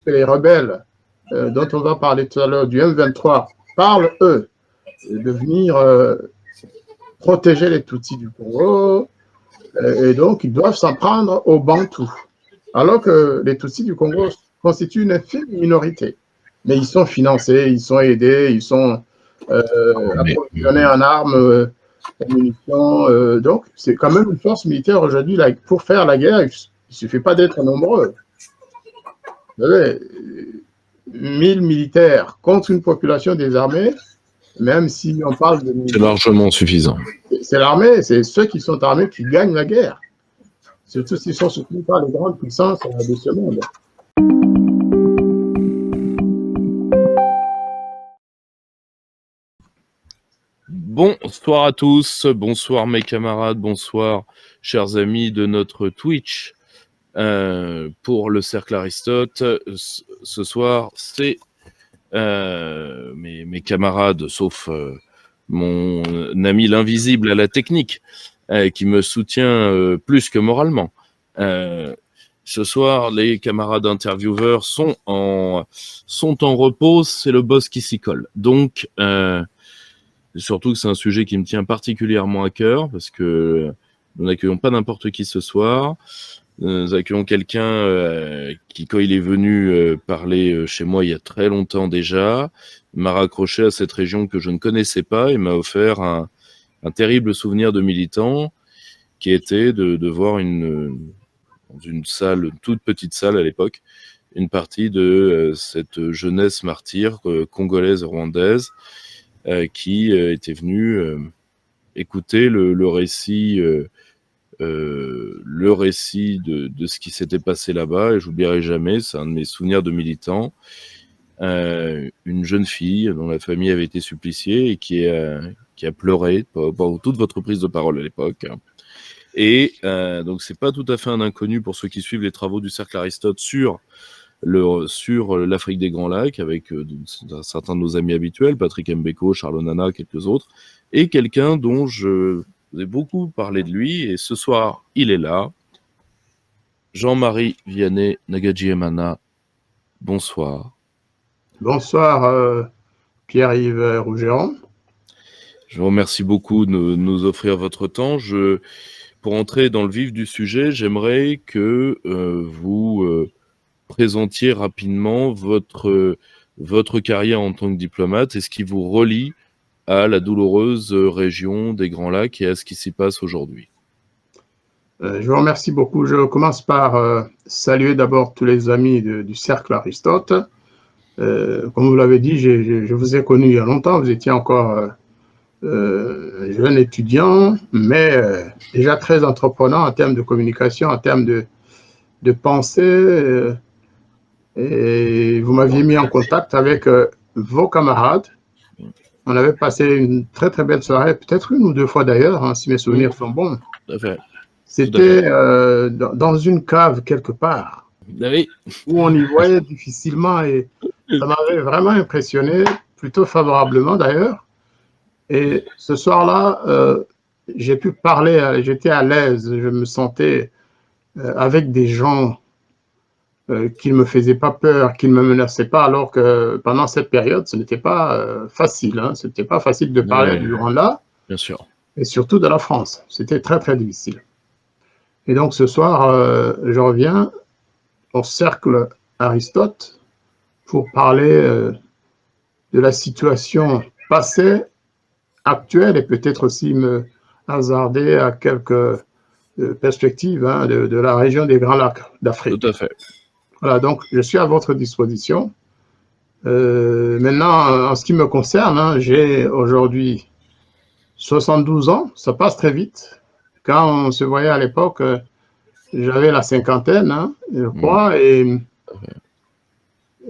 les rebelles, dont on va parler tout à l'heure, du M23, parlent, eux, de venir protéger les Tutsis du Congo, et donc ils doivent s'en prendre aux Bantous. Alors que les Tutsis du Congo constituent une infime minorité. Mais ils sont financés, ils sont aidés, ils sont approvisionnés en armes, en munitions. Donc, c'est quand même une force militaire aujourd'hui. Pour faire la guerre, il ne suffit pas d'être nombreux. Vous savez, 1000 militaires contre une population désarmée, même si on parle de... C'est largement suffisant. C'est l'armée, c'est ceux qui sont armés qui gagnent la guerre. Surtout s'ils sont soutenus par les grandes puissances de ce monde. Bonsoir à tous, bonsoir mes camarades, bonsoir chers amis de notre Twitch. Pour le Cercle Aristote, ce soir, c'est mes camarades, sauf mon ami l'invisible à la technique, qui me soutient plus que moralement. Ce soir, les camarades intervieweurs sont en repos, c'est le boss qui s'y colle. Donc, surtout que c'est un sujet qui me tient particulièrement à cœur, parce que nous n'accueillons pas n'importe qui ce soir. Nous accueillons quelqu'un qui, quand il est venu parler chez moi il y a très longtemps déjà, m'a raccroché à cette région que je ne connaissais pas et m'a offert un terrible souvenir de militant qui était de voir dans une salle, une toute petite salle à l'époque, une partie de cette jeunesse martyre congolaise rwandaise qui était venue écouter le récit de ce qui s'était passé là-bas, et j'oublierai jamais, c'est un de mes souvenirs de militant, une jeune fille dont la famille avait été suppliciée et qui a pleuré pendant toute votre prise de parole à l'époque. Et donc c'est pas tout à fait un inconnu pour ceux qui suivent les travaux du Cercle Aristote sur l'Afrique des Grands Lacs, avec certains de nos amis habituels, Patrick Mbeko, Charles Onana, quelques autres, et quelqu'un dont je vous ai beaucoup parlé de lui, et ce soir, il est là. Jean-Marie Vianney Nagadjiemana, bonsoir. Bonsoir, Pierre-Yves Rougeron. Je vous remercie beaucoup de nous offrir votre temps. Pour entrer dans le vif du sujet, j'aimerais que vous présentiez rapidement votre carrière en tant que diplomate et ce qui vous relie à la douloureuse région des Grands Lacs et à ce qui s'y passe aujourd'hui. Je vous remercie beaucoup. Je commence par saluer d'abord tous les amis du Cercle Aristote. Comme vous l'avez dit, je vous ai connu il y a longtemps. Vous étiez encore jeune étudiant, mais déjà très entreprenant en termes de communication, en termes de pensée. Et vous m'aviez mis en contact avec vos camarades. On avait passé une très très belle soirée, peut-être une ou deux fois d'ailleurs, hein, si mes souvenirs sont bons. Tout à fait. C'était dans une cave quelque part, oui, où on y voyait difficilement, et ça m'avait vraiment impressionné, plutôt favorablement d'ailleurs. Et ce soir-là, j'ai pu parler, j'étais à l'aise, je me sentais avec des gens qui ne me faisaient pas peur, qui ne me menaçaient pas, alors que pendant cette période, ce n'était pas facile. Hein, ce n'était pas facile de parler du Rwanda, bien sûr, et surtout de la France. C'était très très difficile. Et donc ce soir, je reviens au Cercle Aristote pour parler de la situation passée, actuelle, et peut-être aussi me hasarder à quelques perspectives hein, de la région des Grands Lacs d'Afrique. Tout à fait. Voilà, donc je suis à votre disposition. Maintenant, en ce qui me concerne, hein, j'ai aujourd'hui 72 ans, ça passe très vite. Quand on se voyait à l'époque, j'avais la cinquantaine, hein, je crois, et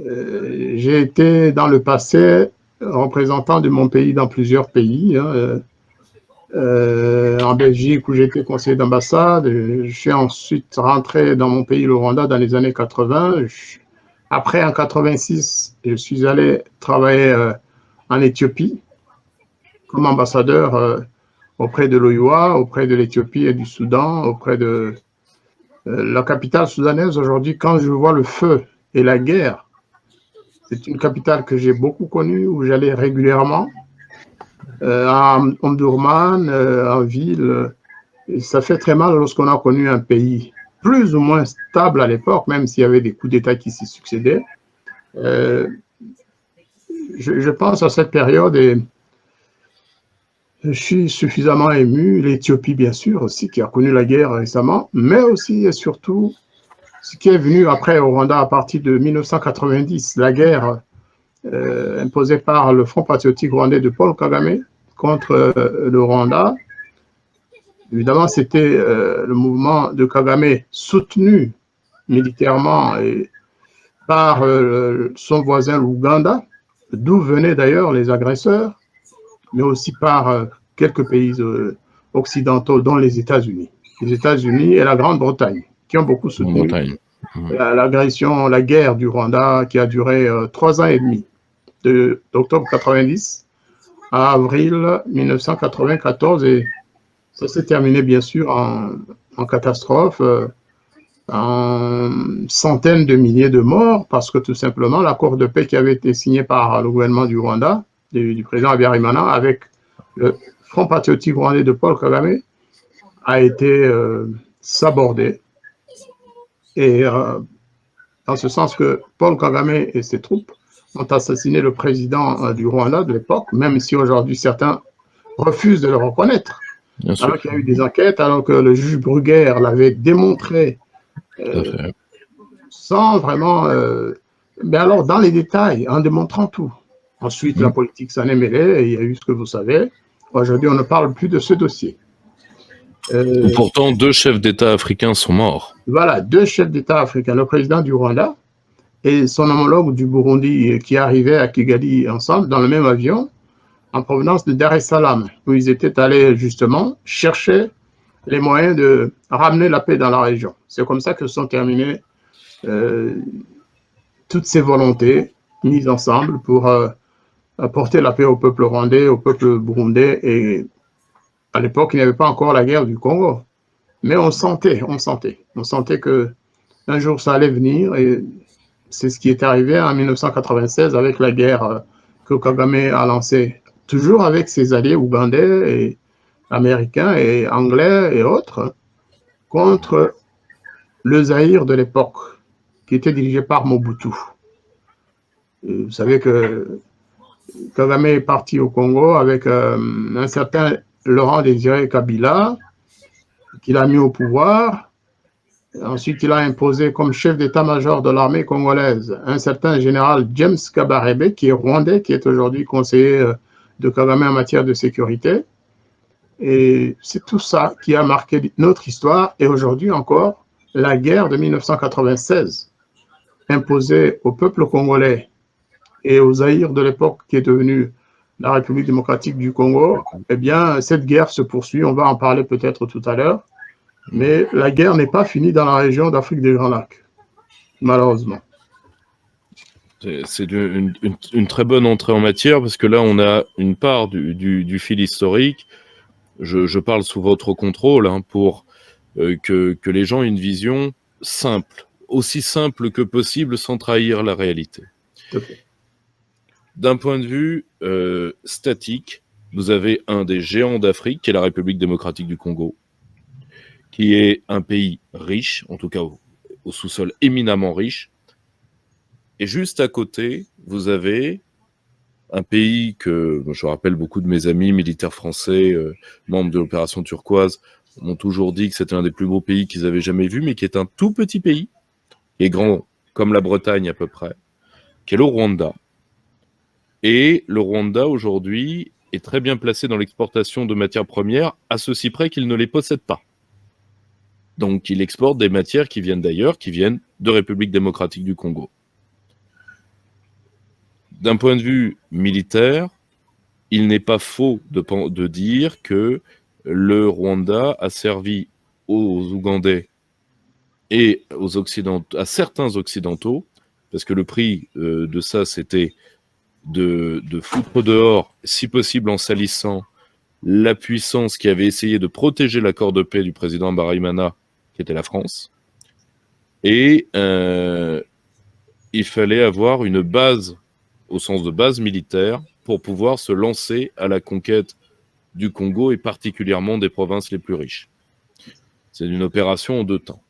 j'ai été dans le passé représentant de mon pays dans plusieurs pays. Hein, en Belgique, où j'étais conseiller d'ambassade. Je suis ensuite rentré dans mon pays, le Rwanda, dans les années 80. Après, en 86, je suis allé travailler en Éthiopie comme ambassadeur auprès de l'OUA, auprès de l'Éthiopie et du Soudan, auprès de la capitale soudanaise. Aujourd'hui, quand je vois le feu et la guerre. C'est une capitale que j'ai beaucoup connue, où j'allais régulièrement, à Omdurman, en ville. Et ça fait très mal lorsqu'on a connu un pays plus ou moins stable à l'époque, même s'il y avait des coups d'État qui s'y succédaient. Je pense à cette période et je suis suffisamment ému. L'Éthiopie, bien sûr, aussi, qui a connu la guerre récemment, mais aussi et surtout ce qui est venu après au Rwanda à partir de 1990, la guerre imposée par le Front patriotique rwandais de Paul Kagame contre le Rwanda. Évidemment, c'était le mouvement de Kagame soutenu militairement par son voisin l'Ouganda, d'où venaient d'ailleurs les agresseurs, mais aussi par quelques pays occidentaux, dont les États-Unis. Les États-Unis et la Grande-Bretagne, qui ont beaucoup soutenu l'agression, la guerre du Rwanda, qui a duré 3 ans et demi, d'octobre 90 à avril 1994, et ça s'est terminé bien sûr en catastrophe, en centaines de milliers de morts, parce que tout simplement l'accord de paix qui avait été signé par le gouvernement du Rwanda, du président Habyarimana, avec le Front patriotique rwandais de Paul Kagame, a été sabordé. Et dans ce sens que Paul Kagame et ses troupes ont assassiné le président du Rwanda de l'époque, même si aujourd'hui certains refusent de le reconnaître. Alors qu'il y a eu des enquêtes, alors que le juge Bruguère l'avait démontré sans vraiment... mais alors, dans les détails, en démontrant tout. Ensuite, la politique s'en est mêlée et il y a eu ce que vous savez. Aujourd'hui, on ne parle plus de ce dossier. Pourtant, 2 chefs d'État africains sont morts. Voilà, 2 chefs d'État africains, le président du Rwanda et son homologue du Burundi, qui arrivaient à Kigali ensemble dans le même avion en provenance de Dar es Salaam, où ils étaient allés justement chercher les moyens de ramener la paix dans la région. C'est comme ça que sont terminées toutes ces volontés mises ensemble pour apporter la paix au peuple rwandais, au peuple burundais. Et à l'époque, il n'y avait pas encore la guerre du Congo. Mais on sentait que un jour ça allait venir, et c'est ce qui est arrivé en 1996 avec la guerre que Kagame a lancée, toujours avec ses alliés ougandais et américains et anglais et autres, contre le Zaïre de l'époque, qui était dirigé par Mobutu. Et vous savez que Kagame est parti au Congo avec un certain Laurent Désiré Kabila, qu'il a mis au pouvoir. Ensuite, il a imposé comme chef d'état-major de l'armée congolaise un certain général James Kabarebe, qui est rwandais, qui est aujourd'hui conseiller de Kagame en matière de sécurité. Et c'est tout ça qui a marqué notre histoire. Et aujourd'hui encore, la guerre de 1996, imposée au peuple congolais et aux Zaïre de l'époque, qui est devenue la République démocratique du Congo, eh bien, cette guerre se poursuit. On va en parler peut-être tout à l'heure. Mais la guerre n'est pas finie dans la région d'Afrique des Grands Lacs, malheureusement. C'est une très bonne entrée en matière, parce que là, on a une part du fil historique. Je parle sous votre contrôle pour que les gens aient une vision simple, aussi simple que possible, sans trahir la réalité. Okay. D'un point de vue statique, vous avez un des géants d'Afrique, qui est la République démocratique du Congo, qui est un pays riche, en tout cas au sous-sol éminemment riche. Et juste à côté, vous avez un pays que je rappelle, beaucoup de mes amis militaires français, membres de l'opération turquoise, m'ont toujours dit que c'était un des plus beaux pays qu'ils avaient jamais vu, mais qui est un tout petit pays, qui est grand comme la Bretagne à peu près, qui est le Rwanda. Et le Rwanda, aujourd'hui, est très bien placé dans l'exportation de matières premières, à ceci près qu'il ne les possède pas. Donc, il exporte des matières qui viennent d'ailleurs, qui viennent de République démocratique du Congo. D'un point de vue militaire, il n'est pas faux de dire que le Rwanda a servi aux Ougandais et à certains Occidentaux, parce que le prix de ça, c'était de foutre dehors, si possible en salissant, la puissance qui avait essayé de protéger l'accord de paix du président Habyarimana, qui était la France. Et il fallait avoir une base, au sens de base militaire, pour pouvoir se lancer à la conquête du Congo et particulièrement des provinces les plus riches. C'est une opération en 2 temps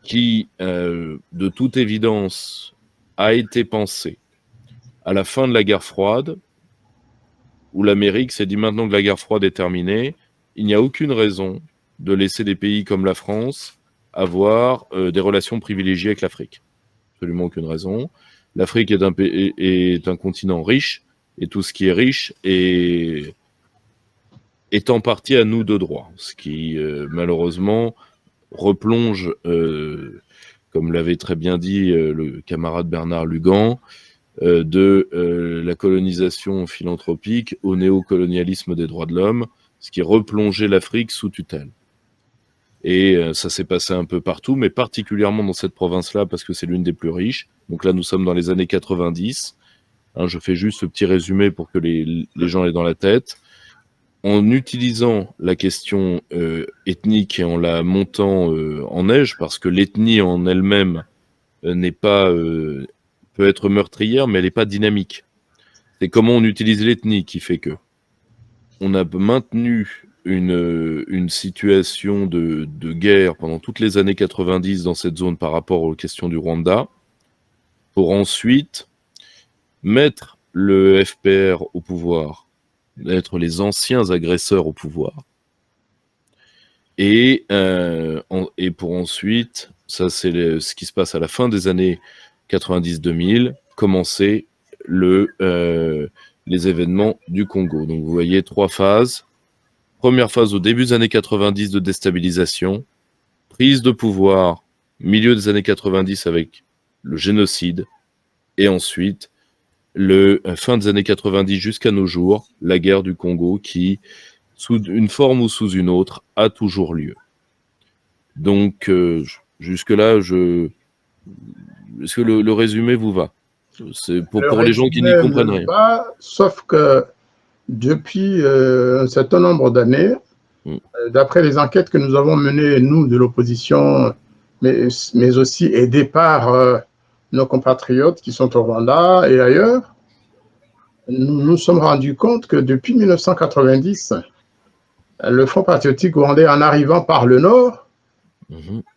qui, de toute évidence, a été pensée à la fin de la guerre froide, où l'Amérique s'est dit maintenant que la guerre froide est terminée, il n'y a aucune raison de laisser des pays comme la France avoir des relations privilégiées avec l'Afrique. Absolument aucune raison. L'Afrique est un continent riche, et tout ce qui est riche est en partie à nous de droit, ce qui malheureusement replonge, comme l'avait très bien dit le camarade Bernard Lugan, de la colonisation philanthropique au néocolonialisme des droits de l'homme, ce qui replongeait l'Afrique sous tutelle. Et ça s'est passé un peu partout, mais particulièrement dans cette province-là, parce que c'est l'une des plus riches. Donc là, nous sommes dans les années 90. Hein, je fais juste ce petit résumé pour que les gens aient dans la tête. En utilisant la question ethnique et en la montant en neige, parce que l'ethnie en elle-même n'est pas peut être meurtrière, mais elle n'est pas dynamique. C'est comment on utilise l'ethnie qui fait que on a maintenu une situation de guerre pendant toutes les années 90 dans cette zone par rapport aux questions du Rwanda, pour ensuite mettre le FPR au pouvoir, mettre les anciens agresseurs au pouvoir, et pour ensuite, ça c'est ce qui se passe à la fin des années 90-2000, commencer les événements du Congo. Donc vous voyez 3 phases. Première phase au début des années 90 de déstabilisation, prise de pouvoir milieu des années 90 avec le génocide, et ensuite fin des années 90 jusqu'à nos jours, la guerre du Congo qui, sous une forme ou sous une autre, a toujours lieu. Donc jusque-là, est-ce que le résumé vous va? C'est pour les gens qui n'y comprennent rien. Sauf que depuis un certain nombre d'années, d'après les enquêtes que nous avons menées, nous, de l'opposition, mais aussi aidés par nos compatriotes qui sont au Rwanda et ailleurs, nous nous sommes rendus compte que depuis 1990, le Front patriotique rwandais, en arrivant par le nord,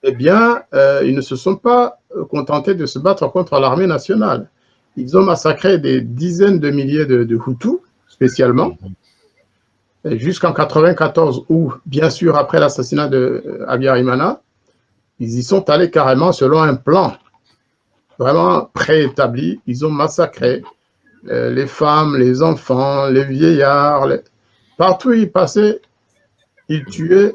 eh bien, ils ne se sont pas contentés de se battre contre l'armée nationale. Ils ont massacré des dizaines de milliers de Hutus, spécialement, jusqu'en 1994, où, bien sûr, après l'assassinat de Habyarimana, ils y sont allés carrément selon un plan vraiment préétabli. Ils ont massacré les femmes, les enfants, les vieillards. Partout où ils passaient, ils tuaient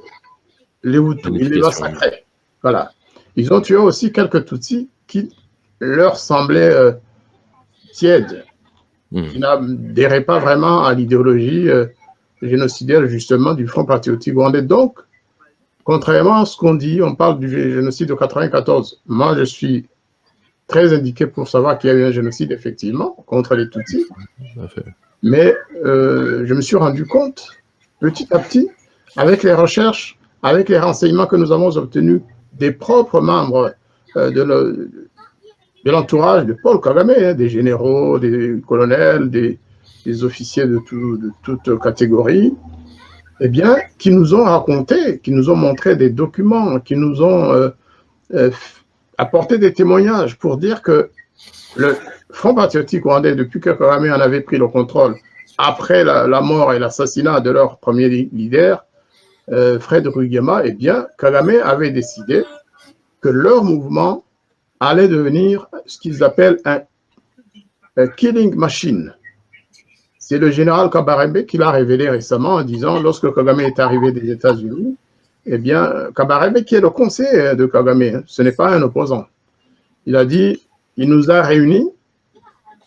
les Hutus, ils les massacraient. Voilà. Ils ont tué aussi quelques Tutsis qui leur semblaient tièdes, qui n'adhéraient pas vraiment à l'idéologie génocidaire justement du Front patriotique rwandais. Donc, contrairement à ce qu'on dit, on parle du génocide de 1994. Moi, je suis très indiqué pour savoir qu'il y a eu un génocide, effectivement, contre les Tutsis. Mais je me suis rendu compte, petit à petit, avec les recherches, avec les renseignements que nous avons obtenus des propres membres de l'entourage de Paul Kagame, hein, des généraux, des colonels, des officiers de toute catégorie, eh bien, qui nous ont raconté, qui nous ont montré des documents, qui nous ont apporté des témoignages pour dire que le Front patriotique rwandais, depuis que Kagame en avait pris le contrôle, après la mort et l'assassinat de leur premier leader, Fred Rwigema, eh bien, Kagame avait décidé que leur mouvement allait devenir ce qu'ils appellent un killing machine. C'est le général Kabarebe qui l'a révélé récemment en disant, lorsque Kagame est arrivé des États-Unis, eh bien, Kabarebe, qui est le conseiller de Kagame, ce n'est pas un opposant. Il a dit, il nous a réunis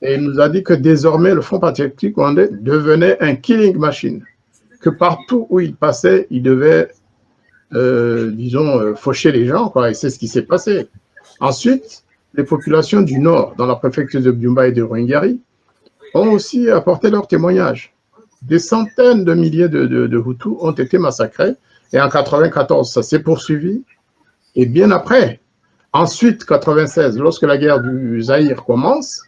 et il nous a dit que désormais, le Front patriotique rwandais devenait un killing machine. Que partout où il passait, il devait, disons, faucher les gens, quoi, et c'est ce qui s'est passé. Ensuite, les populations du Nord, dans la préfecture de Byumba et de Rwingari, ont aussi apporté leur témoignage. Des centaines de milliers de Hutus ont été massacrés, et en 1994, ça s'est poursuivi, et bien après, Ensuite, 96, lorsque la guerre du Zaïre commence,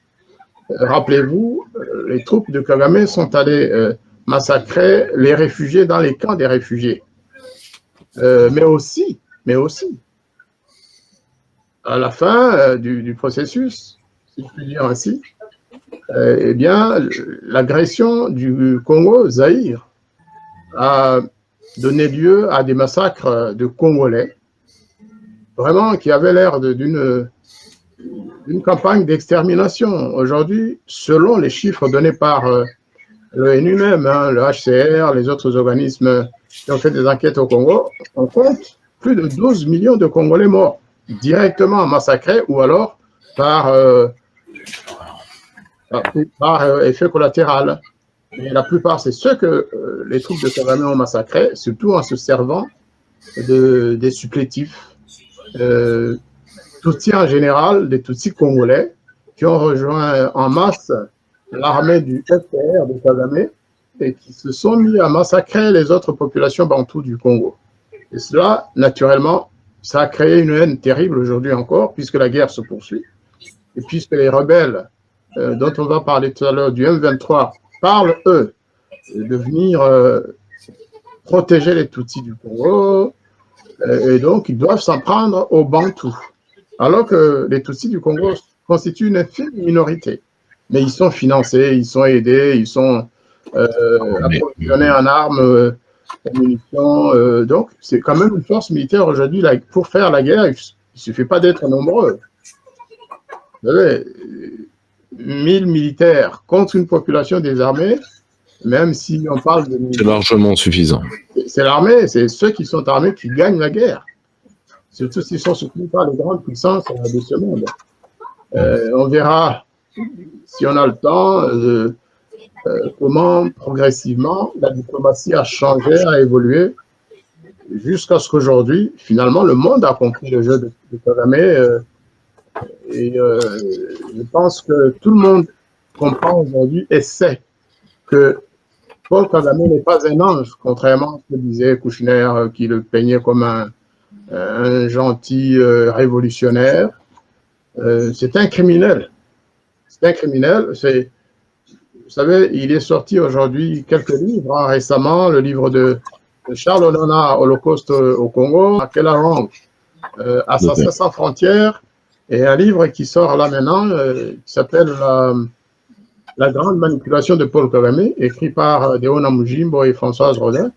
rappelez-vous, les troupes de Kagame sont allées massacrer les réfugiés dans les camps des réfugiés. Mais aussi, à la fin du processus, si je puis dire ainsi, eh bien, l'agression du Congo, Zaïre, a donné lieu à des massacres de Congolais, vraiment qui avaient l'air d'une campagne d'extermination. Aujourd'hui, selon les chiffres donnés par l'ONU même, hein, le HCR, les autres organismes qui ont fait des enquêtes au Congo, on compte plus de 12 millions de Congolais morts, directement massacrés ou alors par effet collatéral. Et la plupart, c'est ceux que les troupes de Kagame ont massacrés, surtout en se servant des supplétifs. Tutsis en général, des Tutsis congolais, qui ont rejoint en masse l'armée du FPR de Kagame et qui se sont mis à massacrer les autres populations bantoues du Congo. Et cela, naturellement, ça a créé une haine terrible aujourd'hui encore, puisque la guerre se poursuit, et puisque les rebelles, dont on va parler tout à l'heure, du M23, parlent, eux, de venir protéger les Tutsis du Congo, et donc ils doivent s'en prendre aux Bantous. Alors que les Tutsis du Congo constituent une infime minorité. Mais ils sont financés, ils sont aidés, ils sont approvisionnés en armes, en munitions. Donc, c'est quand même une force militaire aujourd'hui. Pour faire la guerre, il ne suffit pas d'être nombreux. Vous savez, 1000 militaires contre une population désarmée, même si on parle de... C'est largement suffisant. C'est l'armée, c'est ceux qui sont armés qui gagnent la guerre. Surtout s'ils sont soutenus par les grandes puissances de ce monde. On verra, si on a le temps, comment progressivement la diplomatie a changé, a évolué, jusqu'à ce qu'aujourd'hui, finalement, le monde a compris le jeu de Kagame. Et je pense que tout le monde comprend aujourd'hui et sait que Paul Kagame n'est pas un ange, contrairement à ce que disait Kouchner, qui le peignait comme un gentil révolutionnaire. C'est un criminel. C'est un criminel. Vous savez, il est sorti aujourd'hui quelques livres, hein, récemment, le livre de Charles Onana, Holocauste au Congo, Akelarong, Assassin sans frontières, et un livre qui sort là maintenant, qui s'appelle La grande manipulation de Paul Kagame, écrit par Deona Mujimbo et Françoise Rodin.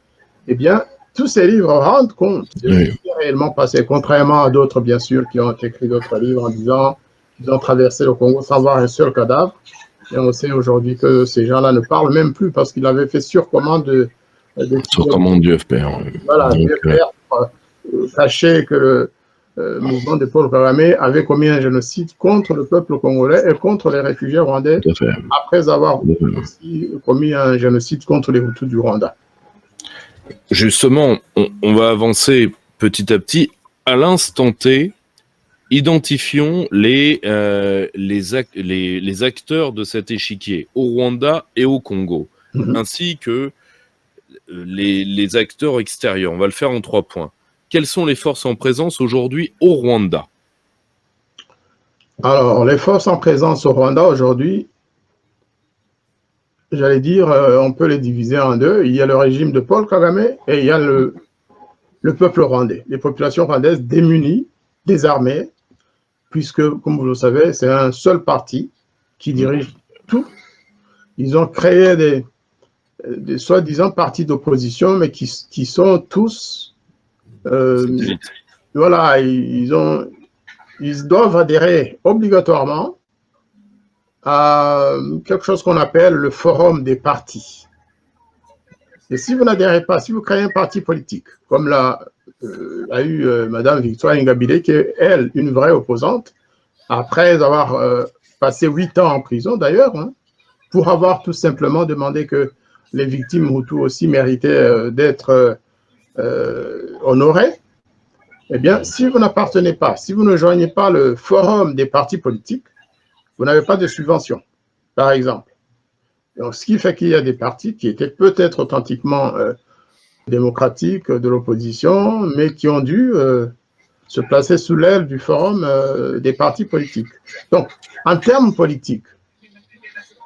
Eh bien, tous ces livres rendent compte de ce qui est réellement passé, contrairement à d'autres, bien sûr, qui ont écrit d'autres livres en disant qu'ils ont traversé le Congo sans voir un seul cadavre. Et on sait aujourd'hui que ces gens-là ne parlent même plus parce qu'ils avaient fait sur commande du FPR. Voilà, du FPR pour cacher que le mouvement de Paul Kagame avait commis un génocide contre le peuple congolais et contre les réfugiés rwandais, après avoir aussi commis un génocide contre les Hutus du Rwanda. Justement, on va avancer petit à petit. À l'instant T, identifions les acteurs de cet échiquier au Rwanda et au Congo, ainsi que les acteurs extérieurs. On va le faire en 3 points. Quelles sont les forces en présence aujourd'hui au Rwanda? Alors, les forces en présence au Rwanda aujourd'hui, j'allais dire, on peut les diviser en deux. Il y a le régime de Paul Kagame et il y a le peuple rwandais, les populations rwandaises démunies, désarmées, puisque, comme vous le savez, c'est un seul parti qui dirige tout. Ils ont créé des soi-disant partis d'opposition, mais qui sont tous... voilà, ils doivent adhérer obligatoirement à quelque chose qu'on appelle le forum des partis. Et si vous n'adhérez pas, si vous créez un parti politique, comme a eu Madame Victoire Ingabire, qui est, elle, une vraie opposante, après avoir passé 8 ans en prison d'ailleurs, hein, pour avoir tout simplement demandé que les victimes Hutus aussi méritaient d'être honorées, eh bien, si vous n'appartenez pas, si vous ne joignez pas le forum des partis politiques, vous n'avez pas de subvention, par exemple. Donc, ce qui fait qu'il y a des partis qui étaient peut-être authentiquement démocratiques de l'opposition, mais qui ont dû se plaçait sous l'aile du forum des partis politiques. Donc, en termes politiques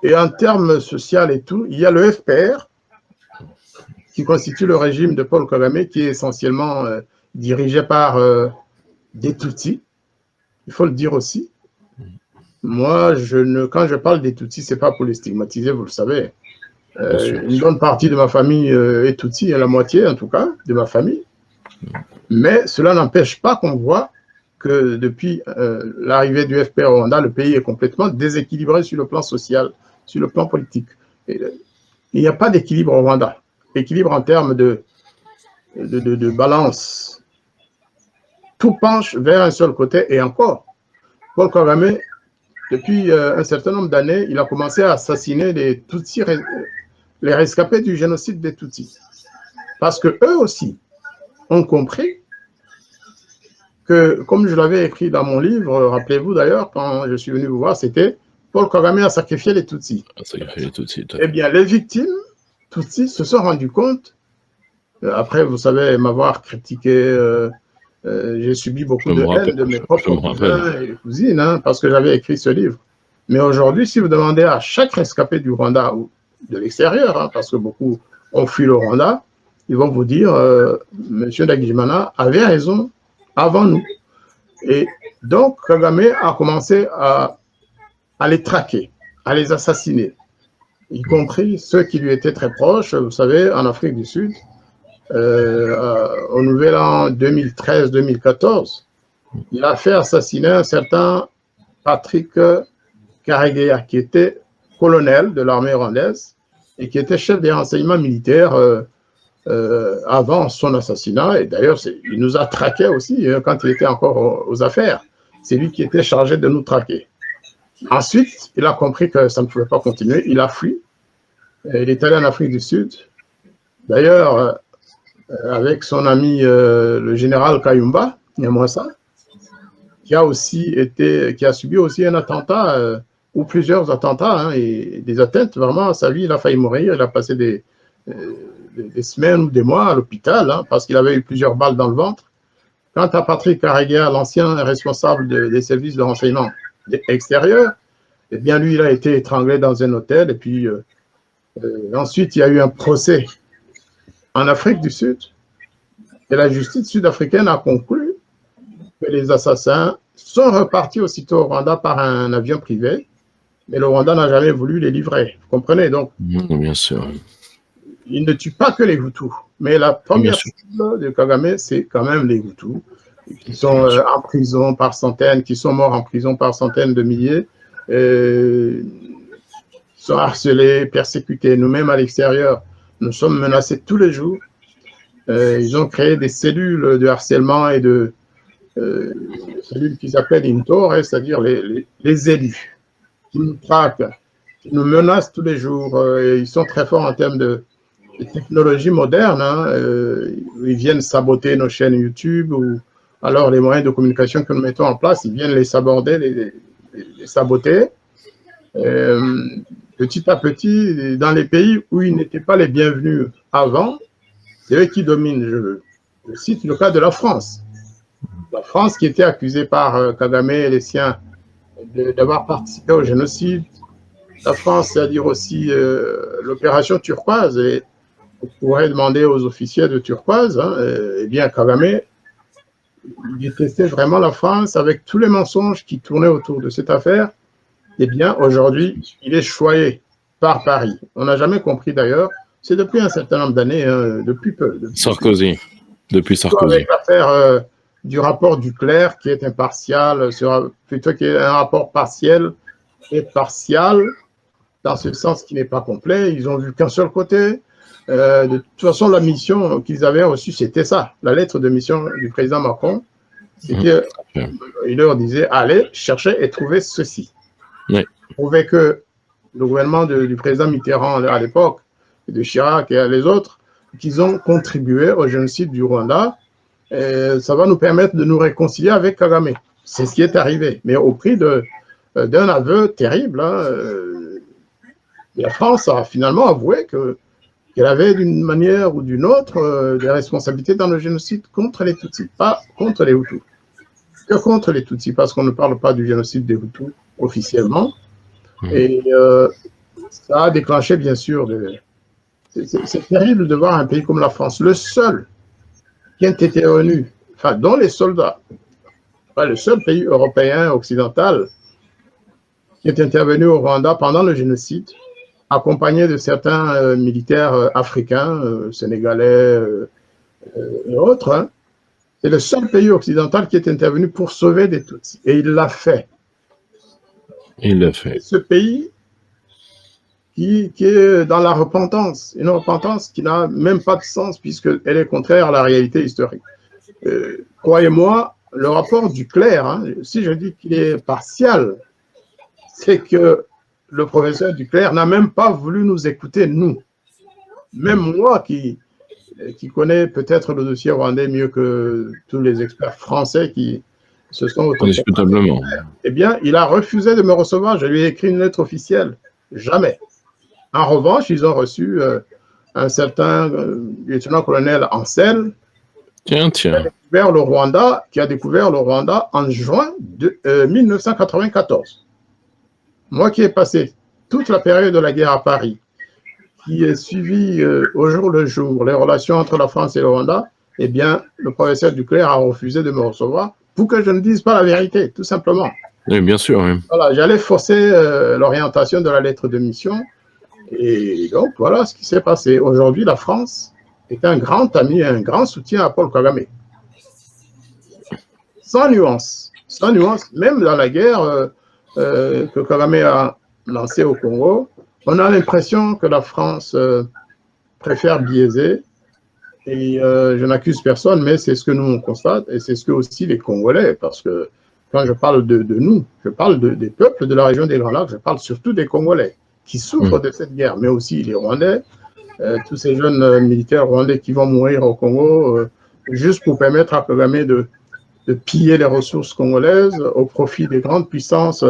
et en termes sociaux et tout, il y a le FPR qui constitue le régime de Paul Kagame qui est essentiellement dirigé par des Tutsis, il faut le dire aussi. Moi, quand je parle des Tutsis, ce n'est pas pour les stigmatiser, vous le savez. Une bonne partie de ma famille est Tutsi, la moitié en tout cas de ma famille. Mais cela n'empêche pas qu'on voit que depuis l'arrivée du FPR au Rwanda, le pays est complètement déséquilibré sur le plan social, sur le plan politique. Et, il n'y a pas d'équilibre au Rwanda. Équilibre en termes de balance. Tout penche vers un seul côté et encore. Paul Kagame, depuis un certain nombre d'années, il a commencé à assassiner les Tutsis, les rescapés du génocide des Tutsis. Parce qu'eux aussi ont compris que, comme je l'avais écrit dans mon livre, rappelez-vous d'ailleurs, quand je suis venu vous voir, c'était Paul Kagame a sacrifié les Tutsis. Eh bien, les victimes Tutsis se sont rendus compte, après, vous savez, m'avoir critiqué, j'ai subi beaucoup de haine de mes propres cousins et cousines, hein, parce que j'avais écrit ce livre. Mais aujourd'hui, si vous demandez à chaque rescapé du Rwanda ou de l'extérieur, hein, parce que beaucoup ont fui le Rwanda, ils vont vous dire, M. Ndagijimana avait raison avant nous. Et donc, Kagame a commencé à les traquer, à les assassiner, y compris ceux qui lui étaient très proches. Vous savez, en Afrique du Sud, au nouvel an 2013-2014, il a fait assassiner un certain Patrick Karegeya, qui était colonel de l'armée rwandaise et qui était chef des renseignements militaires avant son assassinat. Et d'ailleurs, il nous a traqués aussi quand il était encore aux affaires. C'est lui qui était chargé de nous traquer. Ensuite, il a compris que ça ne pouvait pas continuer. Il a fui. Il est allé en Afrique du Sud. D'ailleurs, avec son ami le général Kayumba, Nyamwasa, qui a subi aussi un attentat ou plusieurs attentats, hein, et des atteintes vraiment à sa vie. Il a failli mourir. Il a passé des semaines ou des mois à l'hôpital, hein, parce qu'il avait eu plusieurs balles dans le ventre. Quant à Patrick Karegeya, l'ancien responsable des services de renseignement extérieurs, eh bien lui, il a été étranglé dans un hôtel. Et puis ensuite, il y a eu un procès en Afrique du Sud. Et la justice sud-africaine a conclu que les assassins sont repartis aussitôt au Rwanda par un avion privé, mais le Rwanda n'a jamais voulu les livrer. Vous comprenez? Donc, bien sûr. Il ne tue pas que les Hutus, mais la première cible de Kagame, c'est quand même les Hutus, qui sont en prison par centaines, qui sont morts en prison par centaines de milliers, sont harcelés, persécutés. Nous-mêmes à l'extérieur, nous sommes menacés tous les jours. Ils ont créé des cellules de harcèlement et de cellules qu'ils appellent Intore, c'est-à-dire les élus, qui nous traquent, qui nous menacent tous les jours. Et ils sont très forts en termes de technologies modernes, hein, ils viennent saboter nos chaînes YouTube ou alors les moyens de communication que nous mettons en place, ils viennent les saborder, les saboter. Petit à petit, dans les pays où ils n'étaient pas les bienvenus avant, c'est eux qui dominent. Je cite le cas de la France. La France qui était accusée par Kagame et les siens d'avoir participé au génocide. La France, c'est-à-dire aussi l'opération Turquoise. Et on pourrait demander aux officiers de Turquoise, hein, eh bien, Kagame, il détestait vraiment la France avec tous les mensonges qui tournaient autour de cette affaire. Eh bien, aujourd'hui, il est choyé par Paris. On n'a jamais compris d'ailleurs. C'est depuis un certain nombre d'années, hein, depuis peu. Sarkozy. Depuis Sarkozy. Avec l'affaire du rapport Duclerc qui est impartial, plutôt qu'il y ait un rapport partiel et partial, dans ce sens qui n'est pas complet. Ils n'ont vu qu'un seul côté. De toute façon, la mission qu'ils avaient reçue, c'était ça. La lettre de mission du président Macron, c'était, il leur disait, allez, cherchez et trouvez ceci. Oui. Trouvez que le gouvernement du président Mitterrand à l'époque, de Chirac et les autres, qu'ils ont contribué au génocide du Rwanda, et ça va nous permettre de nous réconcilier avec Kagame. C'est ce qui est arrivé, mais au prix d'un aveu terrible. Hein, la France a finalement avoué qu'elle avait d'une manière ou d'une autre des responsabilités dans le génocide contre les Tutsis, pas contre les Hutus. que contre les Tutsis, parce qu'on ne parle pas du génocide des Hutus officiellement. Et ça a déclenché, bien sûr, c'est terrible de voir un pays comme la France, le seul qui est intervenu, enfin, dont les soldats, enfin, le seul pays européen occidental qui est intervenu au Rwanda pendant le génocide, accompagné de certains militaires africains, sénégalais et autres. Hein. C'est le seul pays occidental qui est intervenu pour sauver des Tutsis. Et il l'a fait. Il l'a fait. Et ce pays qui est dans la repentance, une repentance qui n'a même pas de sens puisqu'elle est contraire à la réalité historique. Croyez-moi, le rapport du clerc, hein, si je dis qu'il est partial, c'est que le professeur Duclerc n'a même pas voulu nous écouter, nous. Même moi qui connais peut-être le dossier rwandais mieux que tous les experts français qui se sont autorisés. Indiscutablement. Eh bien, il a refusé de me recevoir. Je lui ai écrit une lettre officielle. Jamais. En revanche, ils ont reçu un certain lieutenant-colonel Ansel qui a découvert le Rwanda en juin 1994. Moi qui ai passé toute la période de la guerre à Paris, qui ai suivi au jour le jour les relations entre la France et le Rwanda, eh bien, le professeur Duclerc a refusé de me recevoir pour que je ne dise pas la vérité, tout simplement. Oui, bien sûr. Oui. Voilà, j'allais forcer l'orientation de la lettre de mission. Et donc, voilà ce qui s'est passé. Aujourd'hui, la France est un grand ami, un grand soutien à Paul Kagame. Sans nuance, même dans la guerre que Kagame a lancée au Congo, on a l'impression que la France préfère biaiser. Et je n'accuse personne, mais c'est ce que nous on constate, et c'est ce que aussi les Congolais, parce que quand je parle de nous, je parle des peuples de la région des Grands Lacs, je parle surtout des Congolais qui souffrent de cette guerre, mais aussi les Rwandais, tous ces jeunes militaires rwandais qui vont mourir au Congo, juste pour permettre à Kagame de piller les ressources congolaises au profit des grandes puissances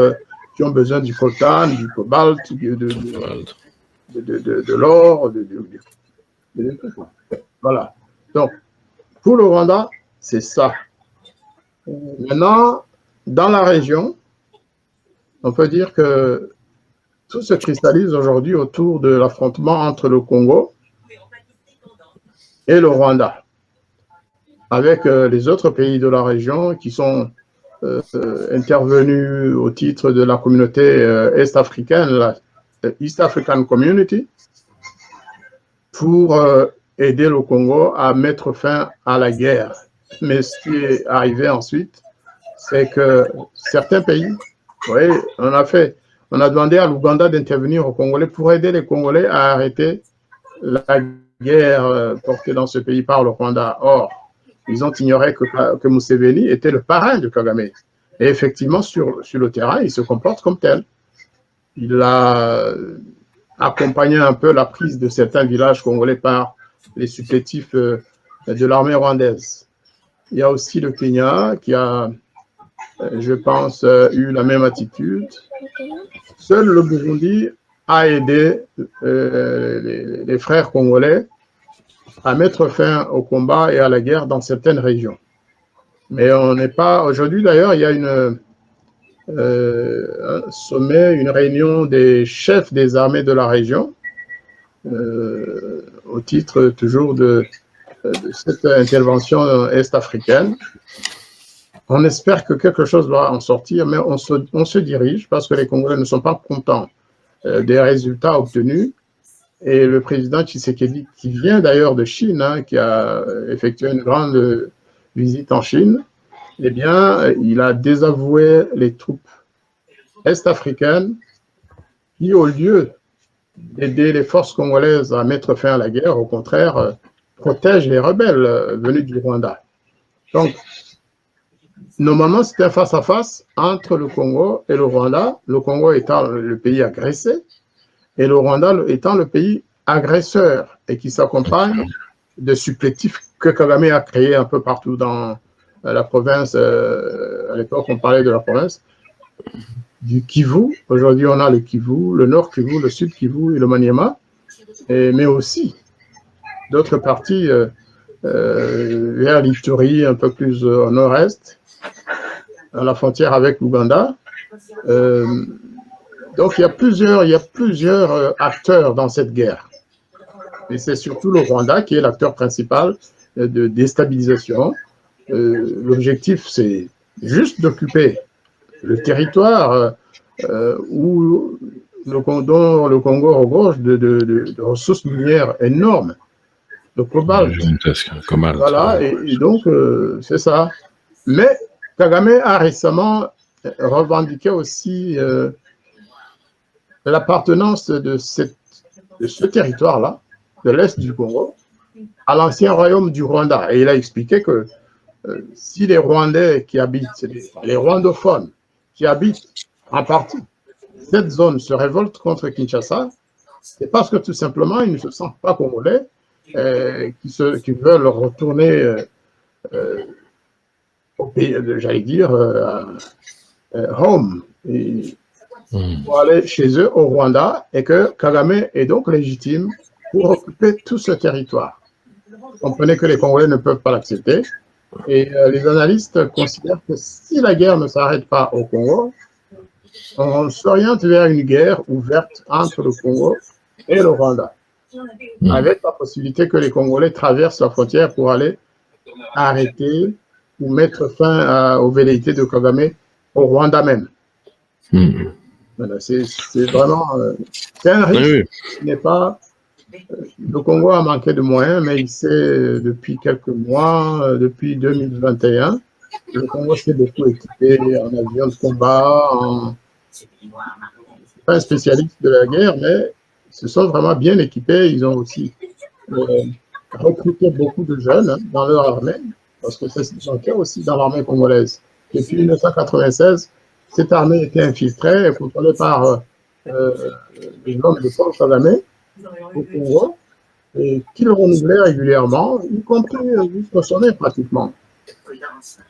qui ont besoin du coltan, du cobalt, de l'or, voilà. Donc, pour le Rwanda, c'est ça. Maintenant, dans la région, on peut dire que tout se cristallise aujourd'hui autour de l'affrontement entre le Congo et le Rwanda, avec les autres pays de la région qui sont intervenus au titre de la communauté est-africaine, la East African Community, pour aider le Congo à mettre fin à la guerre. Mais ce qui est arrivé ensuite, c'est que certains pays, oui, on a demandé à l'Ouganda d'intervenir aux Congolais pour aider les Congolais à arrêter la guerre portée dans ce pays par le Rwanda. Or, ils ont ignoré que Museveni était le parrain de Kagame. Et effectivement, sur le terrain, il se comporte comme tel. Il a accompagné un peu la prise de certains villages congolais par les supplétifs de l'armée rwandaise. Il y a aussi le Kenya qui a, je pense, eu la même attitude. Seul le Burundi a aidé les frères congolais à mettre fin au combat et à la guerre dans certaines régions. Mais on n'est pas... Aujourd'hui, d'ailleurs, il y a un sommet, une réunion des chefs des armées de la région, au titre toujours de cette intervention est-africaine. On espère que quelque chose va en sortir, mais on se dirige parce que les Congolais ne sont pas contents des résultats obtenus. Et le président Tshisekedi, qui vient d'ailleurs de Chine, hein, qui a effectué une grande visite en Chine, eh bien, il a désavoué les troupes est-africaines qui, au lieu d'aider les forces congolaises à mettre fin à la guerre, au contraire, protègent les rebelles venus du Rwanda. Donc, normalement, c'était un face-à-face entre le Congo et le Rwanda, le Congo étant le pays agressé, et le Rwanda étant le pays agresseur, et qui s'accompagne de supplétifs que Kagame a créés un peu partout dans la province. À l'époque, on parlait de la province du Kivu. Aujourd'hui, on a le Kivu, le Nord Kivu, le Sud Kivu et le Maniema, mais aussi d'autres parties vers l'Ituri, un peu plus au nord-est. à la frontière avec l'Ouganda. Donc, il y a plusieurs acteurs dans cette guerre. Et c'est surtout le Rwanda qui est l'acteur principal de déstabilisation. L'objectif, c'est juste d'occuper le territoire où le Congo regorge de ressources minières énormes, de cobalt. Gigantesque, cobalt. Voilà, et donc, c'est ça. Mais Kagame a récemment revendiqué aussi l'appartenance de ce territoire-là, de l'Est du Congo, à l'ancien royaume du Rwanda. Et il a expliqué que si les Rwandais qui habitent, les rwandophones qui habitent en partie cette zone se révoltent contre Kinshasa, c'est parce que tout simplement, ils ne se sentent pas congolais, qui veulent retourner au pays, j'allais dire, home, pour aller chez eux au Rwanda, et que Kagame est donc légitime pour occuper tout ce territoire. Vous comprenez que les Congolais ne peuvent pas l'accepter. Et les analystes considèrent que si la guerre ne s'arrête pas au Congo, on s'oriente vers une guerre ouverte entre le Congo et le Rwanda, avec la possibilité que les Congolais traversent la frontière pour aller arrêter ou mettre fin aux velléités de Kagame au Rwanda même. Voilà, c'est vraiment c'est un risque qui n'est pas... Le Congo a manqué de moyens, mais il sait depuis quelques mois, depuis 2021, le Congo s'est beaucoup équipé en avions de combat. Je ne suis pas un spécialiste de la guerre, mais ils se sont vraiment bien équipés. Ils ont aussi recruté beaucoup de jeunes dans leur armée, parce que c'est ce qui manquait aussi dans l'armée congolaise. Depuis 1996, cette armée était infiltrée et contrôlée par les hommes de Paul Kagame au Congo, et qui le renouvelait régulièrement, y compris jusqu'au sommet pratiquement.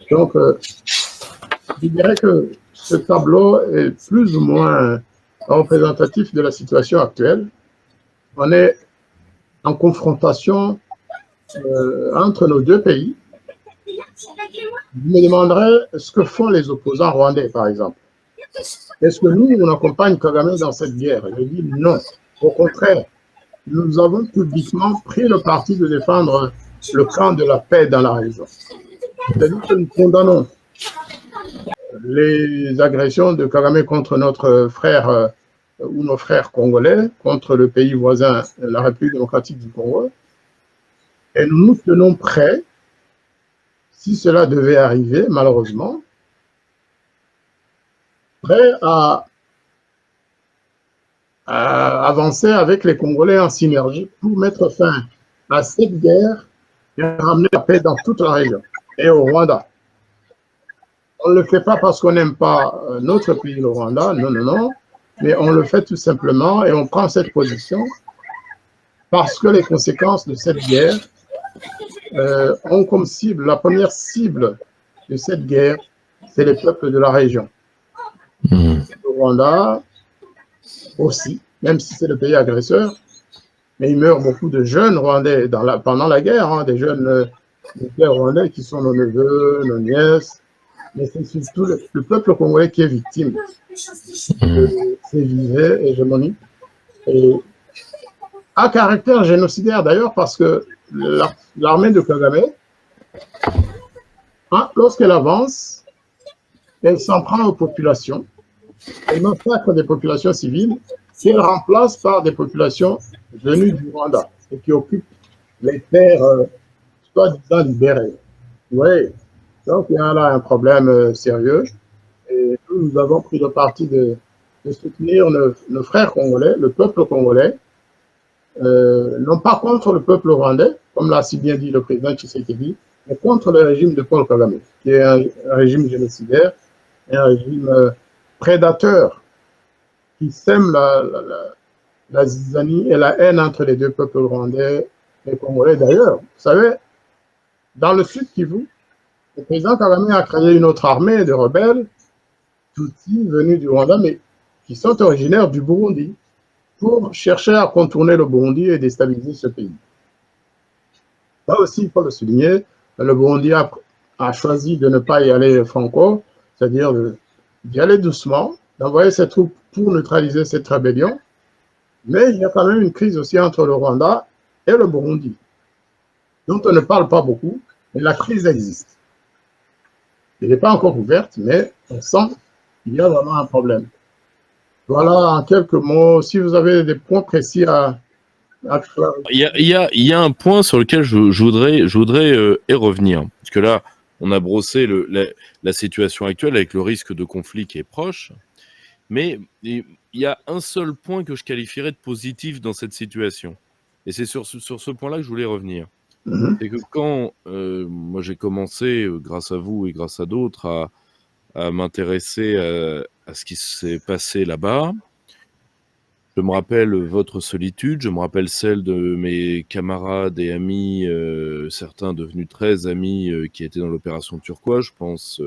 Donc, je dirais que ce tableau est plus ou moins représentatif de la situation actuelle. On est en confrontation entre nos deux pays. Je me demanderais ce que font les opposants rwandais, par exemple. Est-ce que nous, on accompagne Kagame dans cette guerre? Je dis non. Au contraire, nous avons publiquement pris le parti de défendre le camp de la paix dans la région. C'est-à-dire que nous condamnons les agressions de Kagame contre notre frère ou nos frères congolais, contre le pays voisin, la République démocratique du Congo. Et nous nous tenons prêts, si cela devait arriver, malheureusement, prêts à avancer avec les Congolais en synergie pour mettre fin à cette guerre et ramener la paix dans toute la région et au Rwanda. On ne le fait pas parce qu'on n'aime pas notre pays, le Rwanda, non, non, non, mais on le fait tout simplement et on prend cette position parce que les conséquences de cette guerre ont comme cible, la première cible de cette guerre, c'est les peuples de la région. Le Rwanda aussi, même si c'est le pays agresseur, mais il meurt beaucoup de jeunes Rwandais pendant la guerre, des jeunes Rwandais qui sont nos neveux, nos nièces, mais c'est surtout le peuple congolais qui est victime de ces visées hégémoniques et à caractère génocidaire d'ailleurs, parce que l'armée de Kagame, lorsqu'elle avance, elle s'en prend aux populations, elle massacre des populations civiles qu'elle remplace par des populations venues du Rwanda et qui occupent les terres soi-disant libérées. Oui, donc il y a là un problème sérieux et nous avons pris le parti de soutenir nos frères congolais, le peuple congolais, non pas contre le peuple rwandais, comme l'a si bien dit le président Tshisekedi, mais contre le régime de Paul Kagame, qui est un régime génocidaire, un régime prédateur qui sème la zizanie et la haine entre les deux peuples rwandais et congolais. D'ailleurs, vous savez, dans le sud Kivu, le président Kagame a créé une autre armée de rebelles, Tutsis, venus du Rwanda, mais qui sont originaires du Burundi, pour chercher à contourner le Burundi et déstabiliser ce pays. Là aussi, il faut le souligner, le Burundi a choisi de ne pas y aller franco, c'est-à-dire d'y aller doucement, d'envoyer ses troupes pour neutraliser cette rébellion. Mais il y a quand même une crise aussi entre le Rwanda et le Burundi, dont on ne parle pas beaucoup, mais la crise existe. Elle n'est pas encore ouverte, mais on sent qu'il y a vraiment un problème. Voilà, en quelques mots, si vous avez des points précis à il y a un point sur lequel je voudrais y revenir. Parce que là, on a brossé la situation actuelle avec le risque de conflit qui est proche. Mais il y a un seul point que je qualifierais de positif dans cette situation. Et c'est sur ce point-là que je voulais revenir. C'est que quand moi j'ai commencé, grâce à vous et grâce à d'autres, à m'intéresser à ce qui s'est passé là-bas, je me rappelle votre solitude, je me rappelle celle de mes camarades et amis, certains devenus très amis qui étaient dans l'opération Turquoise. Je pense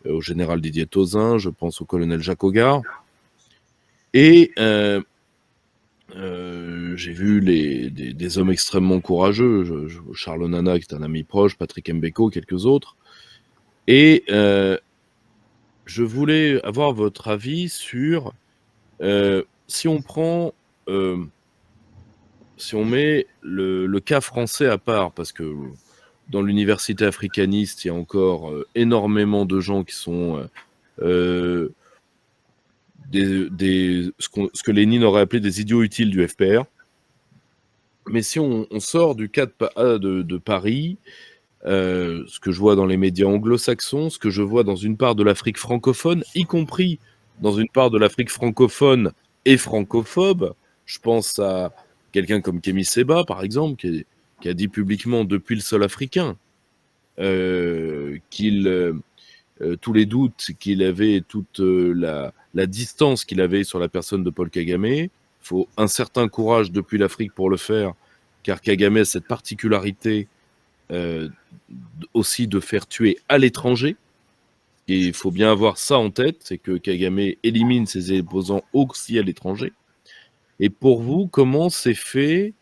au général Didier Tauzin, je pense au colonel Jacques Augard. Et j'ai vu des hommes extrêmement courageux, Charles Onana, qui est un ami proche, Patrick Mbeko, quelques autres. Et je voulais avoir votre avis sur si on prend, si on met le cas français à part, parce que dans l'université africaniste, il y a encore énormément de gens qui sont ce que Lénine aurait appelé des idiots utiles du FPR. Mais si on sort du cas de Paris, ce que je vois dans les médias anglo-saxons, ce que je vois dans une part de l'Afrique francophone, y compris dans une part de l'Afrique francophone et francophobe, je pense à quelqu'un comme Kémy Séba, par exemple, qui a dit publiquement depuis le sol africain tous les doutes qu'il avait, toute la distance qu'il avait sur la personne de Paul Kagame. Il faut un certain courage depuis l'Afrique pour le faire, car Kagame a cette particularité aussi de faire tuer à l'étranger. Et il faut bien avoir ça en tête, c'est que Kagame élimine ses opposants aussi à l'étranger. Et pour vous, comment s'est fait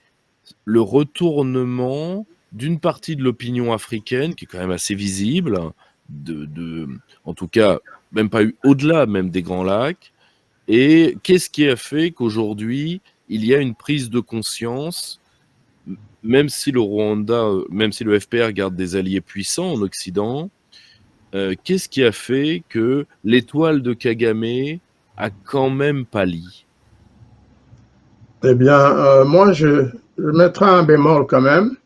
le retournement d'une partie de l'opinion africaine, qui est quand même assez visible, en tout cas, même pas eu au-delà même des Grands Lacs, et qu'est-ce qui a fait qu'aujourd'hui, il y a une prise de conscience, même si le Rwanda, même si le FPR garde des alliés puissants en Occident, qu'est-ce qui a fait que l'étoile de Kagame a quand même pâli? Eh bien, moi, je mettrai un bémol quand même,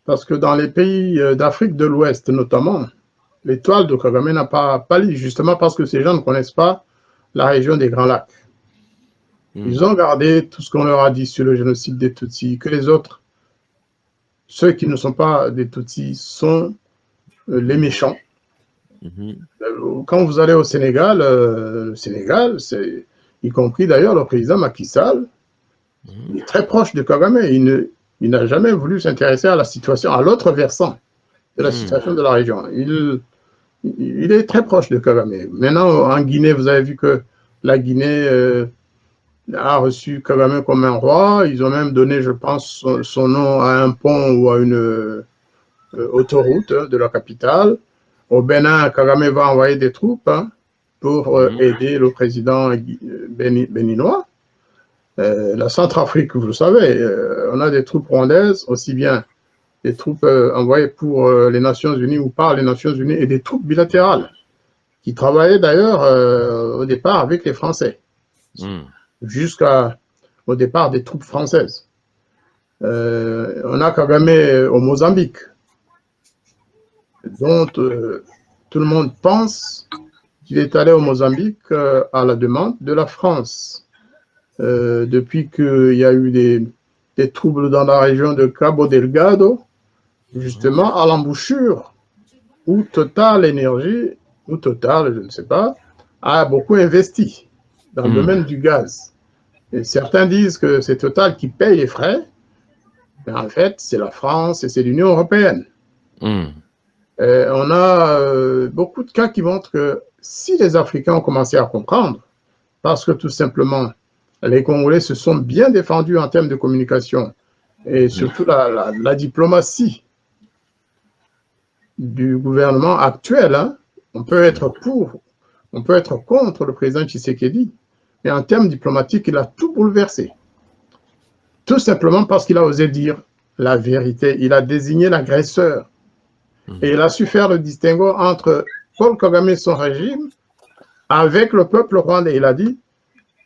parce que dans les pays d'Afrique de l'Ouest notamment, l'étoile de Kagame n'a pas pâli, justement parce que ces gens ne connaissent pas la région des Grands Lacs. Ils ont gardé tout ce qu'on leur a dit sur le génocide des Tutsis, que les autres, ceux qui ne sont pas des Tutsis, sont les méchants. Quand vous allez au Sénégal, le Sénégal, y compris d'ailleurs le président Macky Sall, il est très proche de Kagame. Il n'a jamais voulu s'intéresser à la situation, à l'autre versant de la situation de la région. Il est très proche de Kagame. Maintenant, en Guinée, vous avez vu que la Guinée a reçu Kagame comme un roi. Ils ont même donné, je pense, son nom à un pont ou à une autoroute de la capitale. Au Bénin, Kagame va envoyer des troupes pour aider le président béninois. La Centrafrique, vous le savez, on a des troupes rwandaises, aussi bien des troupes envoyées pour les Nations Unies ou par les Nations Unies, et des troupes bilatérales, qui travaillaient d'ailleurs au départ avec les Français, jusqu'au départ des troupes françaises. On a Kagame au Mozambique, dont tout le monde pense qu'il est allé au Mozambique à la demande de la France. Depuis qu'il y a eu des troubles dans la région de Cabo Delgado, justement à l'embouchure, où Total Énergie, ou Total, je ne sais pas, a beaucoup investi dans le domaine du gaz. Et certains disent que c'est Total qui paye les frais, mais en fait, c'est la France et c'est l'Union européenne. On a beaucoup de cas qui montrent que si les Africains ont commencé à comprendre, parce que tout simplement, les Congolais se sont bien défendus en termes de communication, et surtout la diplomatie du gouvernement actuel On peut être pour, on peut être contre le président Tshisekedi, mais en termes diplomatiques, il a tout bouleversé. Tout simplement parce qu'il a osé dire la vérité. Il a désigné l'agresseur. Et il a su faire le distinguo entre Paul Kagame et son régime avec le peuple rwandais. Il a dit,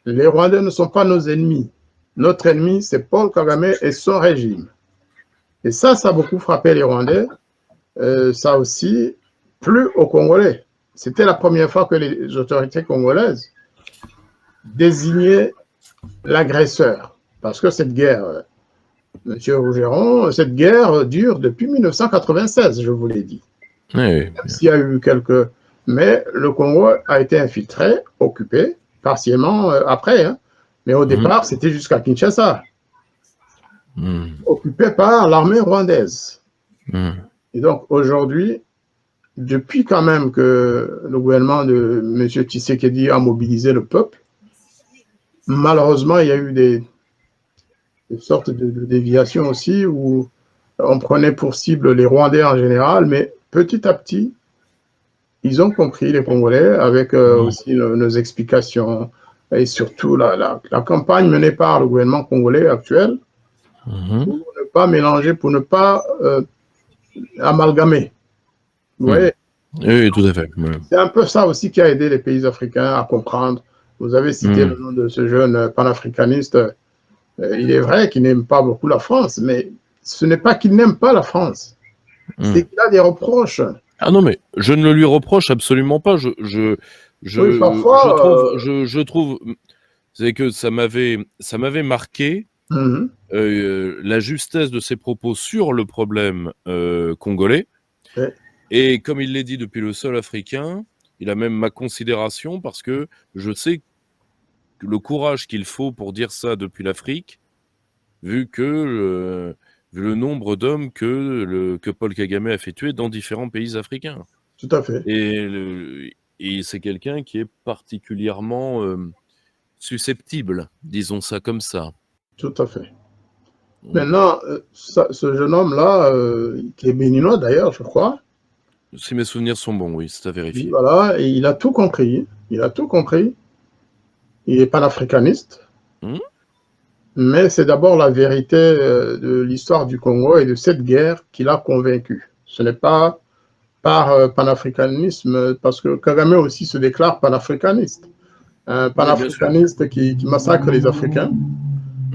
les Rwandais ne sont pas nos ennemis. Notre ennemi, c'est Paul Kagame et son régime. Et ça a beaucoup frappé les Rwandais. Ça a aussi plu aux Congolais. C'était la première fois que les autorités congolaises désignaient l'agresseur. Parce que cette guerre, Monsieur Rougeron, cette guerre dure depuis 1996, je vous l'ai dit. Oui. Même s'il y a eu quelques... Mais le Congo a été infiltré, occupé, partiellement après. Hein. Mais au départ, c'était jusqu'à Kinshasa. Occupé par l'armée rwandaise. Et donc, aujourd'hui, depuis quand même que le gouvernement de M. Tshisekedi a mobilisé le peuple, malheureusement, il y a eu des sortes de déviations aussi où on prenait pour cible les Rwandais en général, mais petit à petit, ils ont compris, les Congolais, avec aussi nos explications et surtout la campagne menée par le gouvernement congolais actuel pour ne pas mélanger, pour ne pas amalgamer. Vous voyez? Oui, tout à fait. C'est un peu ça aussi qui a aidé les pays africains à comprendre. Vous avez cité le nom de ce jeune panafricaniste. Il est vrai qu'il n'aime pas beaucoup la France, mais ce n'est pas qu'il n'aime pas la France. C'est qu'il a des reproches. Ah non, mais je ne le lui reproche absolument pas. Je trouve, c'est que ça m'avait marqué la justesse de ses propos sur le problème congolais. Et comme il l'a dit depuis le sol africain, il a même ma considération parce que je sais que le courage qu'il faut pour dire ça depuis l'Afrique, vu le nombre d'hommes que Paul Kagame a fait tuer dans différents pays africains. Tout à fait. Et c'est quelqu'un qui est particulièrement susceptible, disons ça comme ça. Tout à fait. Maintenant, ce jeune homme-là, qui est béninois d'ailleurs, je crois. Si mes souvenirs sont bons, oui, c'est à vérifier. Voilà, et il a tout compris. Il a tout compris. Il est panafricaniste. Mais c'est d'abord la vérité de l'histoire du Congo et de cette guerre qui l'a convaincu. Ce n'est pas par panafricanisme, parce que Kagame aussi se déclare panafricaniste. Un panafricaniste qui massacre les Africains.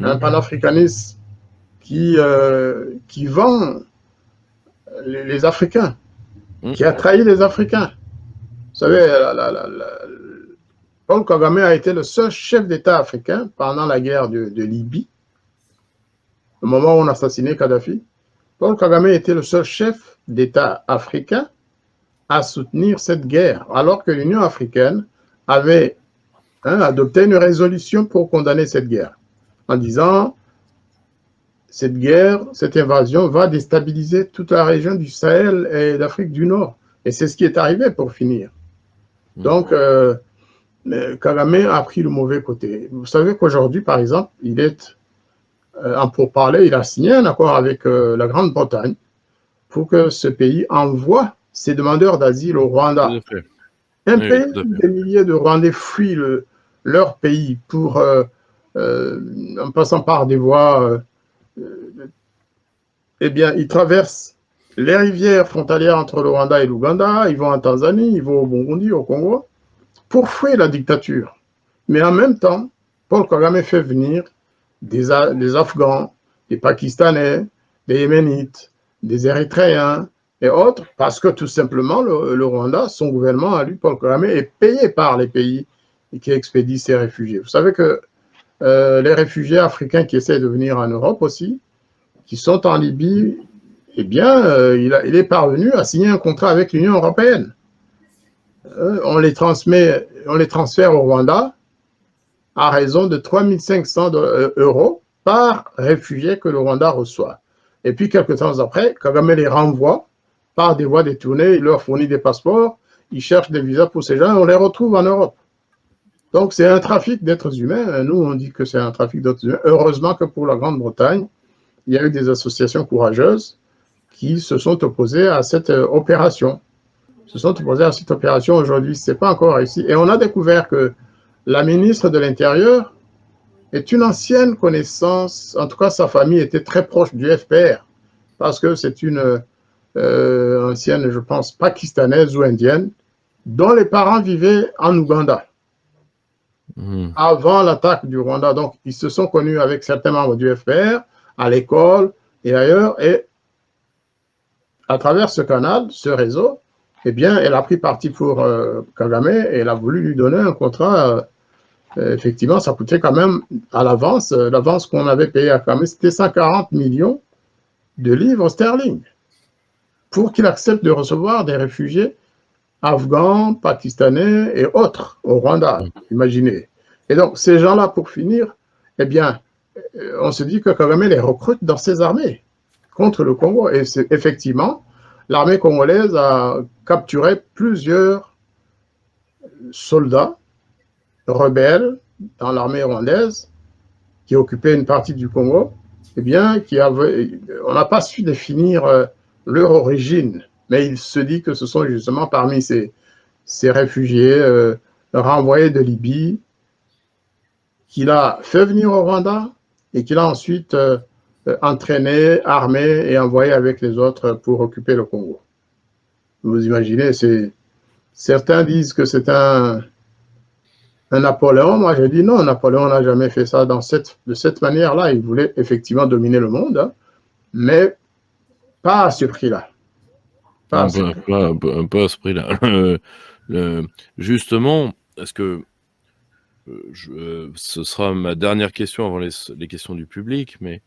Un panafricaniste qui vend les Africains, qui a trahi les Africains. Vous savez, Paul Kagame a été le seul chef d'État africain pendant la guerre de Libye, au moment où on a assassiné Kadhafi. Paul Kagame était le seul chef d'État africain à soutenir cette guerre, alors que l'Union africaine avait adopté une résolution pour condamner cette guerre, en disant cette guerre, cette invasion va déstabiliser toute la région du Sahel et d'Afrique du Nord. Et c'est ce qui est arrivé pour finir. Donc, Kagame a pris le mauvais côté. Vous savez qu'aujourd'hui, par exemple, il est en pourparlers, il a signé un accord avec la Grande-Bretagne pour que ce pays envoie ses demandeurs d'asile au Rwanda. Un pays où des milliers de Rwandais fuient leur pays en passant par des voies. Eh bien, ils traversent les rivières frontalières entre le Rwanda et l'Ouganda, ils vont en Tanzanie, ils vont au Burundi, au Congo, pour fuir la dictature. Mais en même temps, Paul Kagame fait venir des Afghans, des Pakistanais, des Yéménites, des Érythréens et autres, parce que tout simplement, le Rwanda, son gouvernement, à lui, Paul Kagame, est payé par les pays qui expédient ces réfugiés. Vous savez que les réfugiés africains qui essaient de venir en Europe aussi, qui sont en Libye, eh bien, il est parvenu à signer un contrat avec l'Union européenne. On les transfère au Rwanda à raison de 3500 € par réfugié que le Rwanda reçoit. Et puis, quelques temps après, Kagame les renvoie par des voies détournées, il leur fournit des passeports, ils cherchent des visas pour ces gens et on les retrouve en Europe. Donc, c'est un trafic d'êtres humains. Nous, on dit que c'est un trafic d'êtres humains. Heureusement que pour la Grande-Bretagne, il y a eu des associations courageuses qui se sont opposées à cette opération. se sont opposés à cette opération aujourd'hui. Ce n'est pas encore réussi. Et on a découvert que la ministre de l'Intérieur est une ancienne connaissance, en tout cas sa famille était très proche du FPR, parce que c'est une ancienne, je pense, pakistanaise ou indienne, dont les parents vivaient en Ouganda avant l'attaque du Rwanda. Donc, ils se sont connus avec certains membres du FPR, à l'école et ailleurs, et à travers ce canal, ce réseau, eh bien, elle a pris parti pour Kagame et elle a voulu lui donner un contrat. Effectivement, ça coûtait quand même à l'avance. L'avance qu'on avait payée à Kagame, c'était 140 millions de livres sterling pour qu'il accepte de recevoir des réfugiés afghans, pakistanais et autres au Rwanda, imaginez. Et donc, ces gens-là, pour finir, eh bien, on se dit que Kagame les recrute dans ses armées contre le Congo. Et c'est effectivement, l'armée congolaise a capturé plusieurs soldats rebelles dans l'armée rwandaise qui occupaient une partie du Congo. Eh bien, on n'a pas su définir leur origine, mais il se dit que ce sont justement parmi ces réfugiés renvoyés de Libye qu'il a fait venir au Rwanda et qu'il a ensuite entraîné, armé et envoyé avec les autres pour occuper le Congo. Vous imaginez, certains disent que c'est un Napoléon. Moi, je dis non, Napoléon n'a jamais fait ça de cette manière-là. Il voulait effectivement dominer le monde, hein, mais pas à ce prix-là. Pas à ce prix-là. Justement, est-ce que ce sera ma dernière question avant les questions du public, mais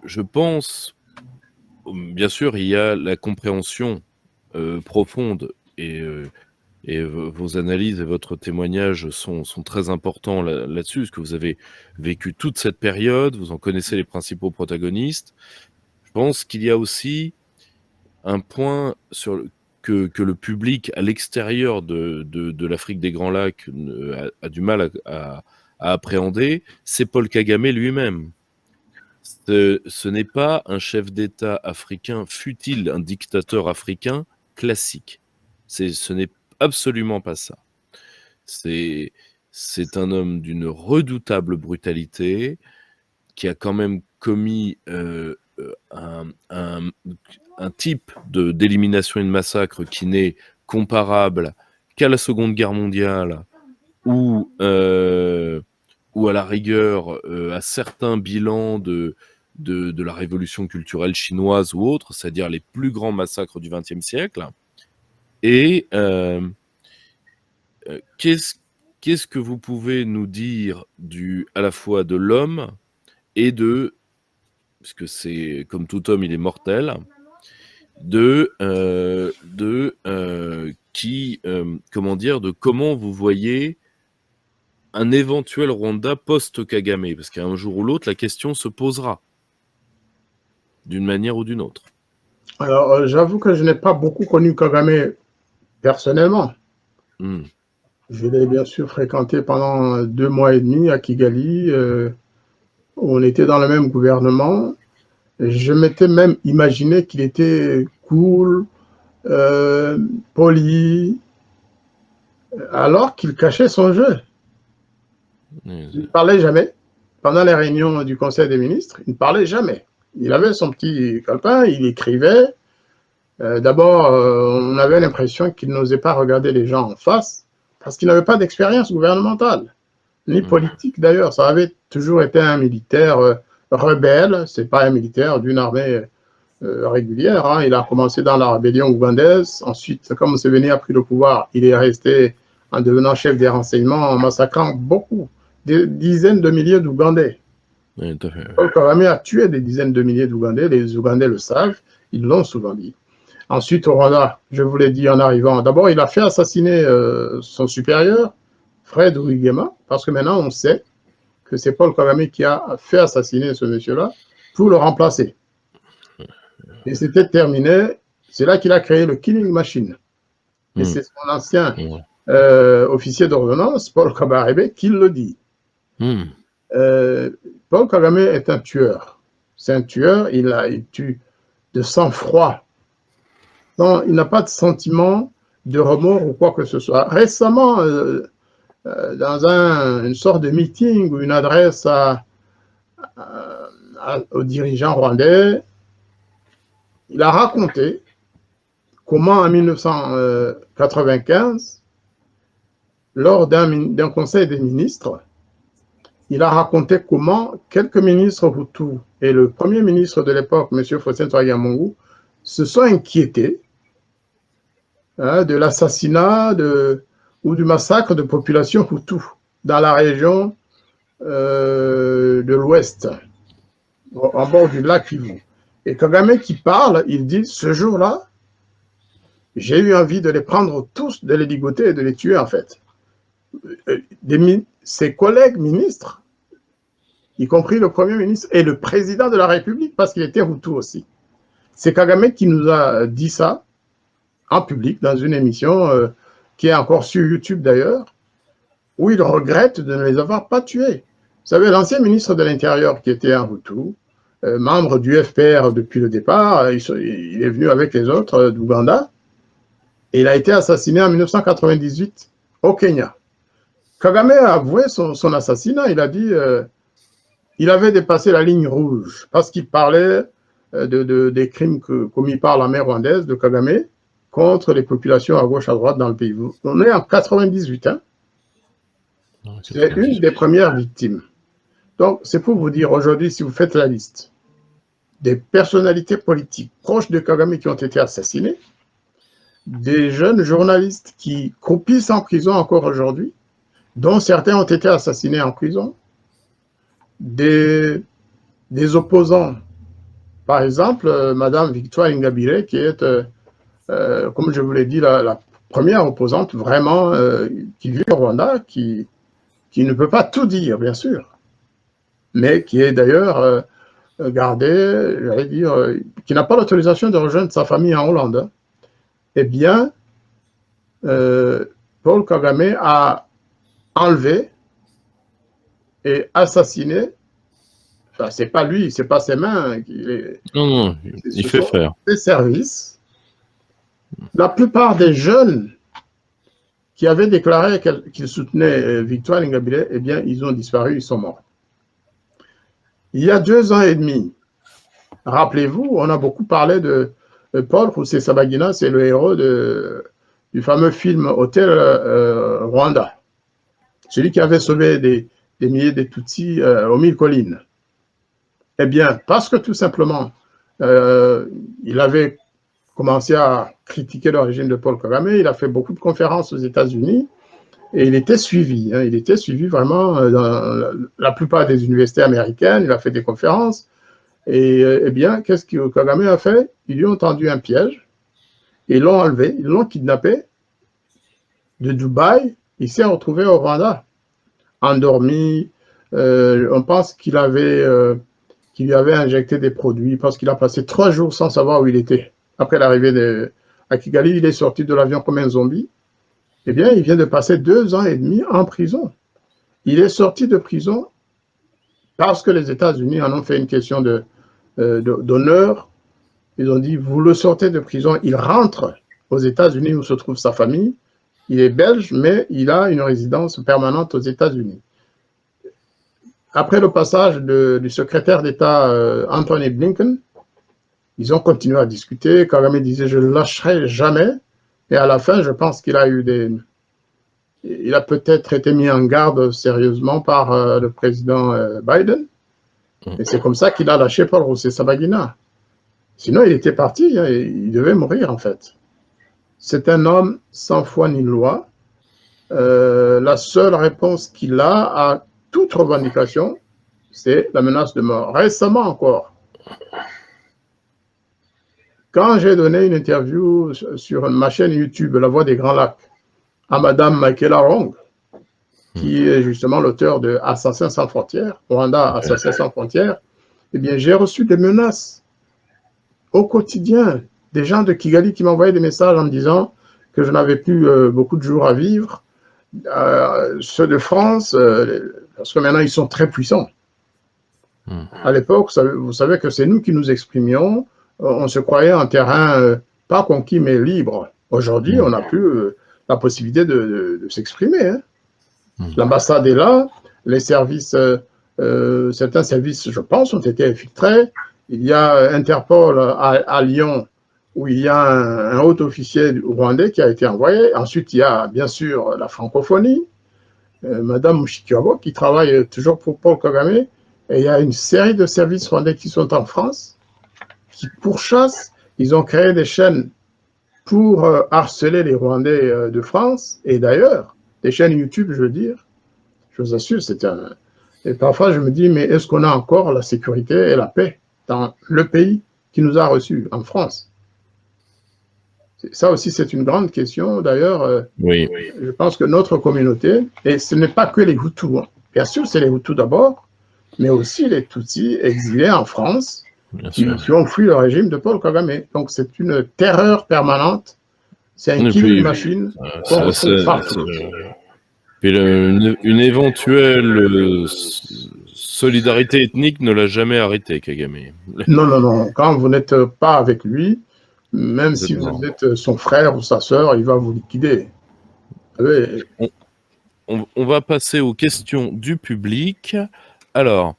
je pense, bien sûr, il y a la compréhension profonde et vos analyses et votre témoignage sont très importants là-dessus, parce que vous avez vécu toute cette période, vous en connaissez les principaux protagonistes. Je pense qu'il y a aussi un point que le public à l'extérieur de l'Afrique des Grands Lacs a du mal à appréhender, c'est Paul Kagame lui-même. Ce n'est pas un chef d'État africain, fût-il un dictateur africain classique. Ce n'est absolument pas ça. C'est un homme d'une redoutable brutalité qui a quand même commis un type d'élimination et de massacre qui n'est comparable qu'à la Seconde Guerre mondiale ou à la rigueur à certains bilans de la révolution culturelle chinoise ou autre, c'est-à-dire les plus grands massacres du XXe siècle. Et qu'est-ce que vous pouvez nous dire à la fois de l'homme et parce que c'est comme tout homme, il est mortel, de comment vous voyez un éventuel Rwanda post-Kagame, parce qu'un jour ou l'autre, la question se posera, d'une manière ou d'une autre. Alors, j'avoue que je n'ai pas beaucoup connu Kagame personnellement. Je l'ai bien sûr fréquenté pendant 2 mois et demi à Kigali. On était dans le même gouvernement. Je m'étais même imaginé qu'il était cool, poli, alors qu'il cachait son jeu. Il ne parlait jamais. Pendant les réunions du Conseil des ministres, il ne parlait jamais. Il avait son petit copain, il écrivait. D'abord, on avait l'impression qu'il n'osait pas regarder les gens en face parce qu'il n'avait pas d'expérience gouvernementale, ni politique d'ailleurs. Ça avait toujours été un militaire rebelle, ce n'est pas un militaire d'une armée régulière. Hein. Il a commencé dans la rébellion ougandaise. Ensuite, comme Museveni a pris le pouvoir, il est resté en devenant chef des renseignements, en massacrant des dizaines de milliers d'Ougandais. Oui, tout à fait. Paul Kagame a tué des dizaines de milliers d'Ougandais. Les Ougandais le savent, ils l'ont souvent dit. Ensuite, au Rwanda, je vous l'ai dit en arrivant, d'abord, il a fait assassiner son supérieur, Fred Rwigema, parce que maintenant, on sait que c'est Paul Kagame qui a fait assassiner ce monsieur-là pour le remplacer. Et c'était terminé. C'est là qu'il a créé le Killing Machine. Et c'est son ancien officier d'ordonnance, Paul Kabarebe, qui le dit. Paul Kagame est un tueur. C'est un tueur. Il tue de sang-froid. Non, il n'a pas de sentiment de remords ou quoi que ce soit. Récemment, dans une sorte de meeting ou une adresse aux dirigeants rwandais, il a raconté comment en 1995, lors d'un conseil des ministres, il a raconté comment quelques ministres Hutus et le premier ministre de l'époque, M. Faustin Twagiramungu, se sont inquiétés de l'assassinat ou du massacre de populations Hutus dans la région de l'Ouest, en bord du lac Kivu. Et Kagame qui parle, il dit, ce jour-là, j'ai eu envie de les prendre tous, de les ligoter et de les tuer en fait. Ses collègues ministres, y compris le Premier ministre et le président de la République, parce qu'il était Hutu aussi. C'est Kagame qui nous a dit ça en public, dans une émission qui est encore sur YouTube d'ailleurs, où il regrette de ne les avoir pas tués. Vous savez, l'ancien ministre de l'Intérieur qui était un Hutu, membre du FPR depuis le départ, il est venu avec les autres d'Ouganda, et il a été assassiné en 1998 au Kenya. Kagame a avoué son assassinat, il a dit il avait dépassé la ligne rouge parce qu'il parlait des crimes commis par l'armée rwandaise de Kagame contre les populations à gauche, à droite dans le pays. On est en 98, hein? C'est une des premières victimes. Donc, c'est pour vous dire aujourd'hui, si vous faites la liste des personnalités politiques proches de Kagame qui ont été assassinées, des jeunes journalistes qui croupissent en prison encore aujourd'hui, dont certains ont été assassinés en prison, des opposants. Par exemple, Madame Victoire Ingabire, qui est, comme je vous l'ai dit, la première opposante vraiment qui vit au Rwanda, qui ne peut pas tout dire, bien sûr, mais qui est d'ailleurs gardée, j'allais dire, qui n'a pas l'autorisation de rejoindre sa famille en Hollande. Eh bien, Paul Kagame a enlevé et assassiné. Enfin, c'est pas lui, c'est pas ses mains. Non, il fait faire. Ses services. La plupart des jeunes qui avaient déclaré qu'ils soutenaient Victoire Ingabire, eh bien, ils ont disparu, ils sont morts. Il y a 2 ans et demi, rappelez-vous, on a beaucoup parlé de Paul Rusesabagina, c'est le héros du fameux film Hôtel Rwanda. Celui qui avait sauvé des milliers de Tutsis aux 1000 collines. Eh bien, parce que tout simplement, il avait commencé à critiquer le régime de Paul Kagame, il a fait beaucoup de conférences aux États-Unis et il était suivi. Il était suivi vraiment dans la plupart des universités américaines, il a fait des conférences. Et eh bien, qu'est-ce que Kagame a fait? Ils lui ont tendu un piège, ils l'ont enlevé, ils l'ont kidnappé de Dubaï, il s'est retrouvé au Rwanda, endormi. On pense qu'il lui avait injecté des produits parce qu'il a passé 3 jours sans savoir où il était. Après l'arrivée à Kigali, il est sorti de l'avion comme un zombie. Eh bien, il vient de passer 2 ans et demi en prison. Il est sorti de prison parce que les États-Unis en ont fait une question d'honneur. Ils ont dit, vous le sortez de prison, il rentre aux États-Unis où se trouve sa famille. Il est belge, mais il a une résidence permanente aux États-Unis. Après le passage du secrétaire d'État Anthony Blinken, ils ont continué à discuter. Kagame disait, je ne le lâcherai jamais. Et à la fin, je pense qu'il a il a peut-être été mis en garde sérieusement par le président Biden. Et c'est comme ça qu'il a lâché Paul Rusesabagina. Sinon, il était parti, hein, et il devait mourir en fait. C'est un homme sans foi ni loi. La seule réponse qu'il a à toute revendication, c'est la menace de mort. Récemment encore, quand j'ai donné une interview sur ma chaîne YouTube, La Voix des Grands Lacs, à Madame Michaela Rong, qui est justement l'auteur de Assassins sans frontières, Rwanda, Assassins sans frontières, eh bien, j'ai reçu des menaces au quotidien, des gens de Kigali qui m'envoyaient des messages en me disant que je n'avais plus beaucoup de jours à vivre, ceux de France, parce que maintenant ils sont très puissants. À l'époque, vous savez que c'est nous qui nous exprimions, on se croyait en terrain pas conquis mais libre. Aujourd'hui, on n'a plus la possibilité de s'exprimer. Hein. L'ambassade est là, les services, certains services, je pense, ont été infiltrés. Il y a Interpol à Lyon, où il y a un haut officier rwandais qui a été envoyé. Ensuite, il y a bien sûr la francophonie, Madame Mushikiwabo, qui travaille toujours pour Paul Kagame. Et il y a une série de services rwandais qui sont en France, qui pourchassent. Ils ont créé des chaînes pour harceler les Rwandais de France et d'ailleurs, des chaînes YouTube, je veux dire. Je vous assure, c'est un... Et parfois, je me dis, mais est-ce qu'on a encore la sécurité et la paix dans le pays qui nous a reçus, en France? Ça aussi, c'est une grande question. D'ailleurs, Oui. je pense que notre communauté, et ce n'est pas que les Hutus, hein. Bien sûr, c'est les Hutus d'abord, mais aussi les Tutsis exilés en France qui ont fui le régime de Paul Kagame. Donc, c'est une terreur permanente. C'est un kill machine qu'on retrouve partout. Puis une éventuelle solidarité ethnique ne l'a jamais arrêté, Kagame. Non, non, non. Quand vous n'êtes pas avec lui, même si vous êtes son frère ou sa sœur, il va vous liquider. Oui. On va passer aux questions du public. Alors,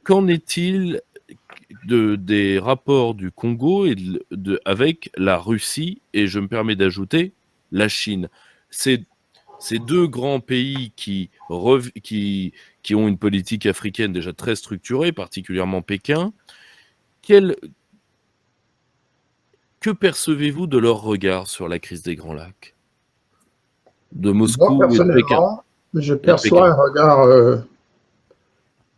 qu'en est-il des rapports du Congo avec la Russie et je me permets d'ajouter la Chine? Ces deux grands pays qui ont une politique africaine déjà très structurée, particulièrement Pékin. Que percevez-vous de leur regard sur la crise des Grands Lacs? De Moscou Moi, et de Pékin. Je perçois un regard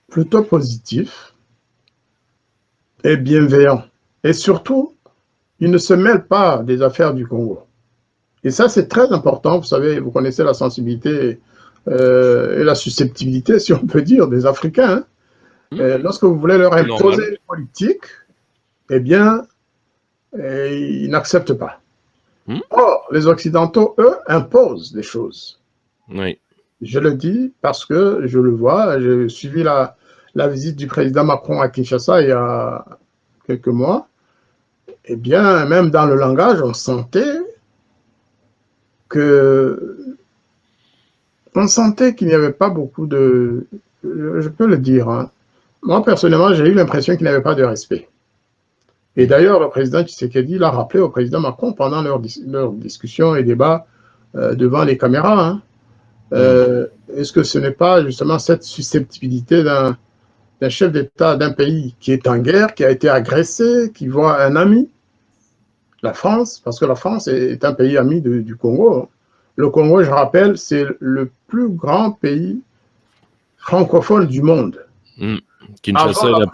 plutôt positif et bienveillant. Et surtout, ils ne se mêlent pas des affaires du Congo. Et ça, c'est très important. Vous savez, vous connaissez la sensibilité et la susceptibilité, si on peut dire, des Africains. Hein. Lorsque vous voulez leur imposer une politique, eh bien, ils n'acceptent pas. Or, les Occidentaux, eux, imposent des choses. Oui. Je le dis parce que je le vois. J'ai suivi la visite du président Macron à Kinshasa il y a quelques mois. Eh bien, même dans le langage, on sentait qu'il n'y avait pas beaucoup de... Je peux le dire. Hein. Moi, personnellement, j'ai eu l'impression qu'il n'y avait pas de respect. Et d'ailleurs, le président Tshisekedi l'a rappelé au président Macron pendant leur discussion et débat devant les caméras. Hein. Est-ce que ce n'est pas justement cette susceptibilité d'un chef d'État d'un pays qui est en guerre, qui a été agressé, qui voit un ami, la France, parce que la France est un pays ami du Congo. Le Congo, je rappelle, c'est le plus grand pays francophone du monde. Kinshasa est la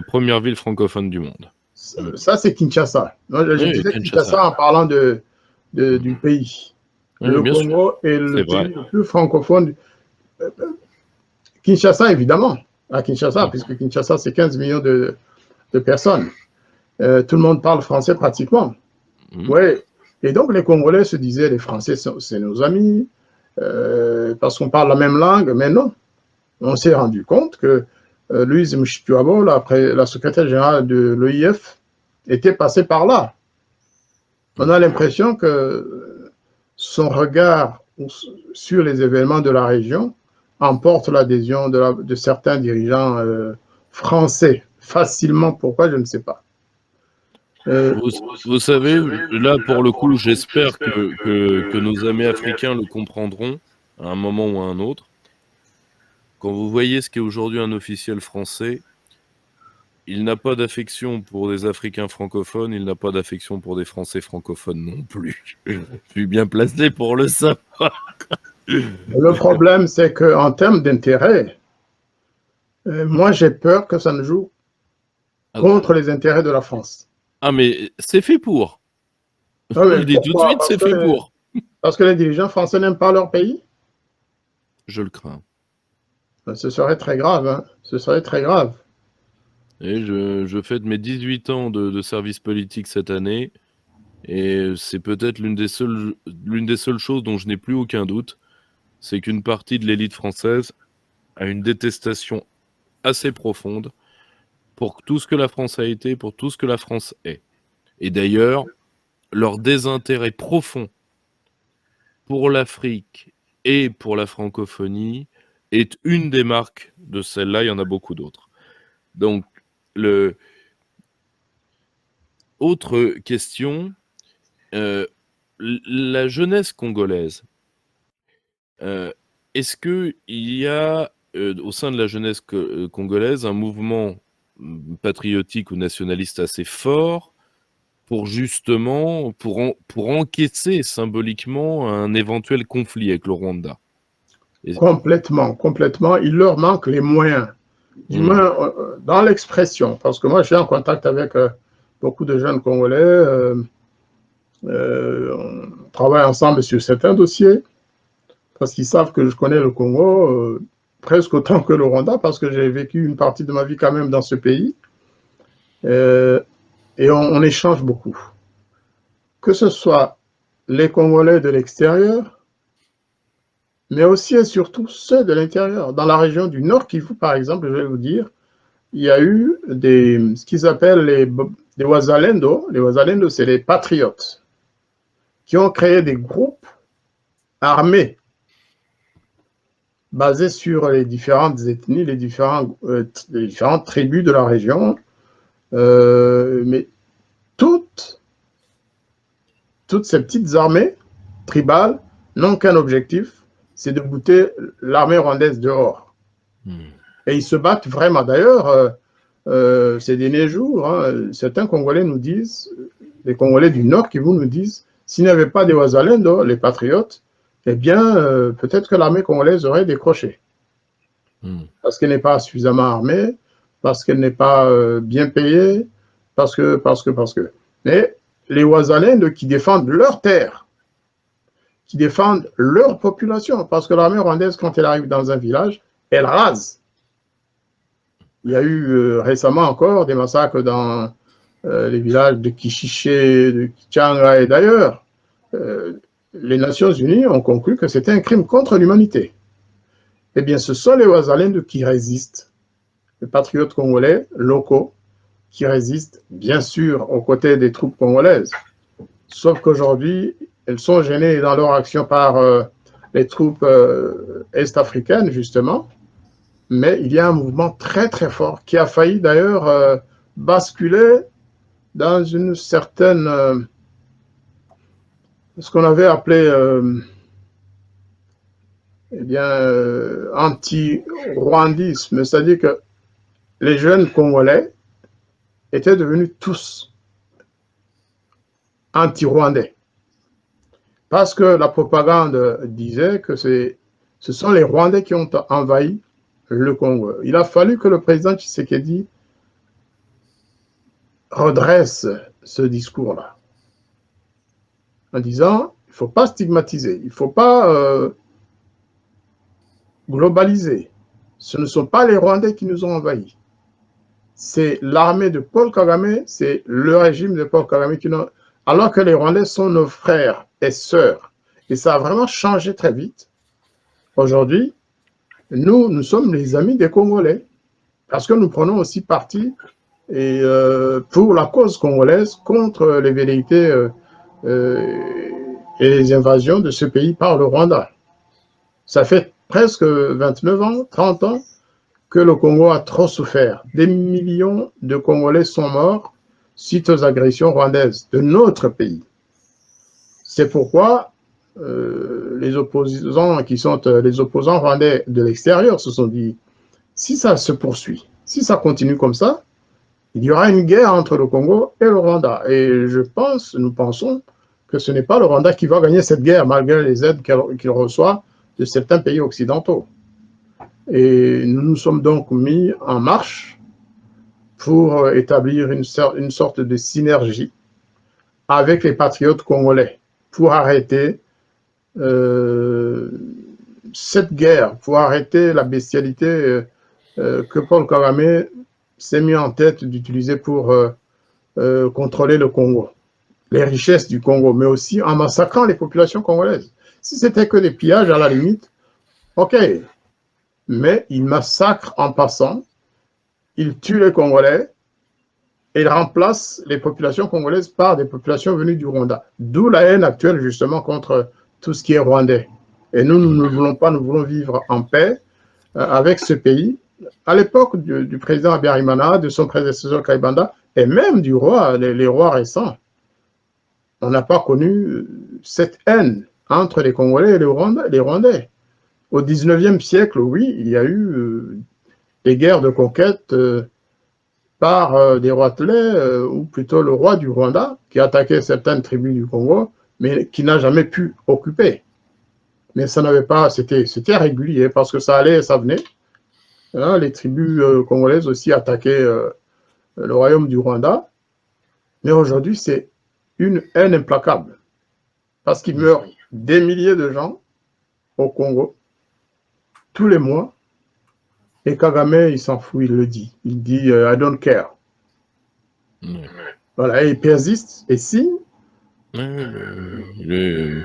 première ville francophone du monde. Ça, c'est Kinshasa. Je disais Kinshasa en parlant du pays. Oui, le Congo est le pays le plus francophone. Kinshasa, évidemment. À Kinshasa, puisque Kinshasa, c'est 15 millions de personnes. Tout le monde parle français pratiquement. Oui. Et donc, les Congolais se disaient, les Français, c'est nos amis, parce qu'on parle la même langue, mais non. On s'est rendu compte que Louise Mushikiwabo, la secrétaire générale de l'OIF, était passée par là. On a l'impression que son regard sur les événements de la région emporte l'adhésion de certains dirigeants français. Facilement, pourquoi, je ne sais pas. Vous savez, là, pour le coup, j'espère que nos amis africains le comprendront à un moment ou à un autre. Quand vous voyez ce qu'est aujourd'hui un officiel français, il n'a pas d'affection pour des Africains francophones, il n'a pas d'affection pour des Français francophones non plus. Je suis bien placé pour le savoir. Le problème, c'est qu'en termes d'intérêt, moi, j'ai peur que ça ne joue contre les intérêts de la France. Ah, mais c'est fait pour. Je le dis tout de suite, c'est fait pour. Parce que les dirigeants français n'aiment pas leur pays? Je le crains. Ce serait très grave, hein. Ce serait très grave. Et je fête mes 18 ans de service politique cette année, et c'est peut-être l'une des seules choses dont je n'ai plus aucun doute, c'est qu'une partie de l'élite française a une détestation assez profonde pour tout ce que la France a été, pour tout ce que la France est. Et d'ailleurs, leur désintérêt profond pour l'Afrique et pour la francophonie est une des marques de celle-là. Il y en a beaucoup d'autres. Donc, autre question, la jeunesse congolaise, est-ce qu'il y a au sein de la jeunesse congolaise un mouvement patriotique ou nationaliste assez fort pour justement, pour encaisser symboliquement un éventuel conflit avec le Rwanda? Complètement, complètement. Il leur manque les moyens, du moins dans l'expression, parce que moi, je suis en contact avec beaucoup de jeunes Congolais. On travaille ensemble sur certains dossiers, parce qu'ils savent que je connais le Congo presque autant que le Rwanda, parce que j'ai vécu une partie de ma vie quand même dans ce pays. Et on échange beaucoup. Que ce soit les Congolais de l'extérieur, mais aussi et surtout ceux de l'intérieur. Dans la région du Nord Kivu, par exemple, je vais vous dire, il y a eu ce qu'ils appellent les Wazalendo. Les Wazalendo, c'est les patriotes qui ont créé des groupes armés basés sur les différentes ethnies, les différentes tribus de la région. Mais toutes ces petites armées tribales n'ont qu'un objectif, c'est de bouter l'armée rwandaise dehors. Et ils se battent vraiment. D'ailleurs, ces derniers jours, certains Congolais nous disent, les Congolais du Nord qui nous disent, s'il n'y avait pas des Wazalendo, les patriotes, eh bien, peut-être que l'armée congolaise aurait décroché. Parce qu'elle n'est pas suffisamment armée, parce qu'elle n'est pas bien payée, parce que. Mais les Wazalendo qui défendent leur terre, qui défendent leur population, parce que l'armée rwandaise, quand elle arrive dans un village, elle rase. Il y a eu récemment encore des massacres dans les villages de Kishiché, de Kichanga et d'ailleurs. Les Nations Unies ont conclu que c'était un crime contre l'humanité. Eh bien, ce sont les Wazalendo qui résistent, les patriotes congolais locaux qui résistent, bien sûr, aux côtés des troupes congolaises. Sauf qu'aujourd'hui, elles sont gênées dans leur action par les troupes est-africaines, justement. Mais il y a un mouvement très, très fort qui a failli d'ailleurs basculer dans une certaine... ce qu'on avait appelé anti-rwandisme, c'est-à-dire que les jeunes Congolais étaient devenus tous anti-rwandais. Parce que la propagande disait que ce sont les Rwandais qui ont envahi le Congo. Il a fallu que le président Tshisekedi redresse ce discours-là, en disant, il ne faut pas stigmatiser, il ne faut pas globaliser. Ce ne sont pas les Rwandais qui nous ont envahis. C'est l'armée de Paul Kagame, c'est le régime de Paul Kagame qui nous... Alors que les Rwandais sont nos frères et sœurs. Et ça a vraiment changé très vite. Aujourd'hui, nous sommes les amis des Congolais. Parce que nous prenons aussi parti pour la cause congolaise contre les velléités et les invasions de ce pays par le Rwanda. Ça fait presque 29 ans, 30 ans que le Congo a trop souffert. Des millions de Congolais sont morts suite aux agressions rwandaises de notre pays. C'est pourquoi les opposants qui sont les opposants rwandais de l'extérieur se sont dit, si ça se poursuit, si ça continue comme ça, il y aura une guerre entre le Congo et le Rwanda. Et nous pensons que ce n'est pas le Rwanda qui va gagner cette guerre, malgré les aides qu'il reçoit de certains pays occidentaux. Et nous nous sommes donc mis en marche pour établir une sorte de synergie avec les patriotes congolais, pour arrêter cette guerre, pour arrêter la bestialité que Paul Kagame s'est mis en tête d'utiliser pour contrôler le Congo, les richesses du Congo, mais aussi en massacrant les populations congolaises. Si c'était que des pillages, à la limite, ok, mais il massacre en passant, il tue les Congolais et il remplace les populations congolaises par des populations venues du Rwanda. D'où la haine actuelle, justement, contre tout ce qui est rwandais. Et nous, nous ne voulons pas, nous voulons vivre en paix avec ce pays. À l'époque du président Habyarimana, de son prédécesseur Kayibanda, et même du roi, les rois récents, on n'a pas connu cette haine entre les Congolais et les Rwandais. Au 19e siècle, oui, il y a eu des guerres de conquête par des roitelets, ou plutôt le roi du Rwanda, qui attaquait certaines tribus du Congo, mais qui n'a jamais pu occuper. Mais ça n'avait pas, c'était régulier, parce que ça allait et ça venait. Hein, les tribus congolaises aussi attaquaient le royaume du Rwanda. Mais aujourd'hui, c'est une haine implacable, parce qu'il meurt des milliers de gens au Congo, tous les mois, et Kagame, il s'en fout, il le dit. Il dit I don't care. Voilà, et il persiste et signe. Il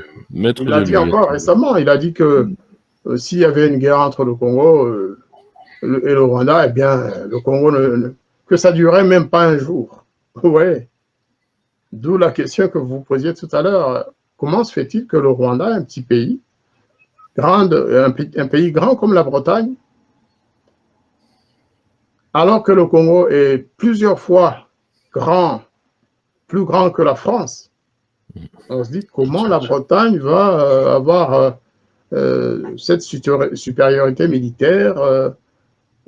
l'a dit encore récemment, il a dit que s'il y avait une guerre entre le Congo et le Rwanda, eh bien, le Congo, que ça durait même pas un jour. Ouais. D'où la question que vous posiez tout à l'heure. Comment se fait-il que le Rwanda, un petit pays, un pays grand comme la Bretagne, alors que le Congo est plusieurs fois plus grand que la France, on se dit comment la Bretagne va avoir cette supériorité militaire,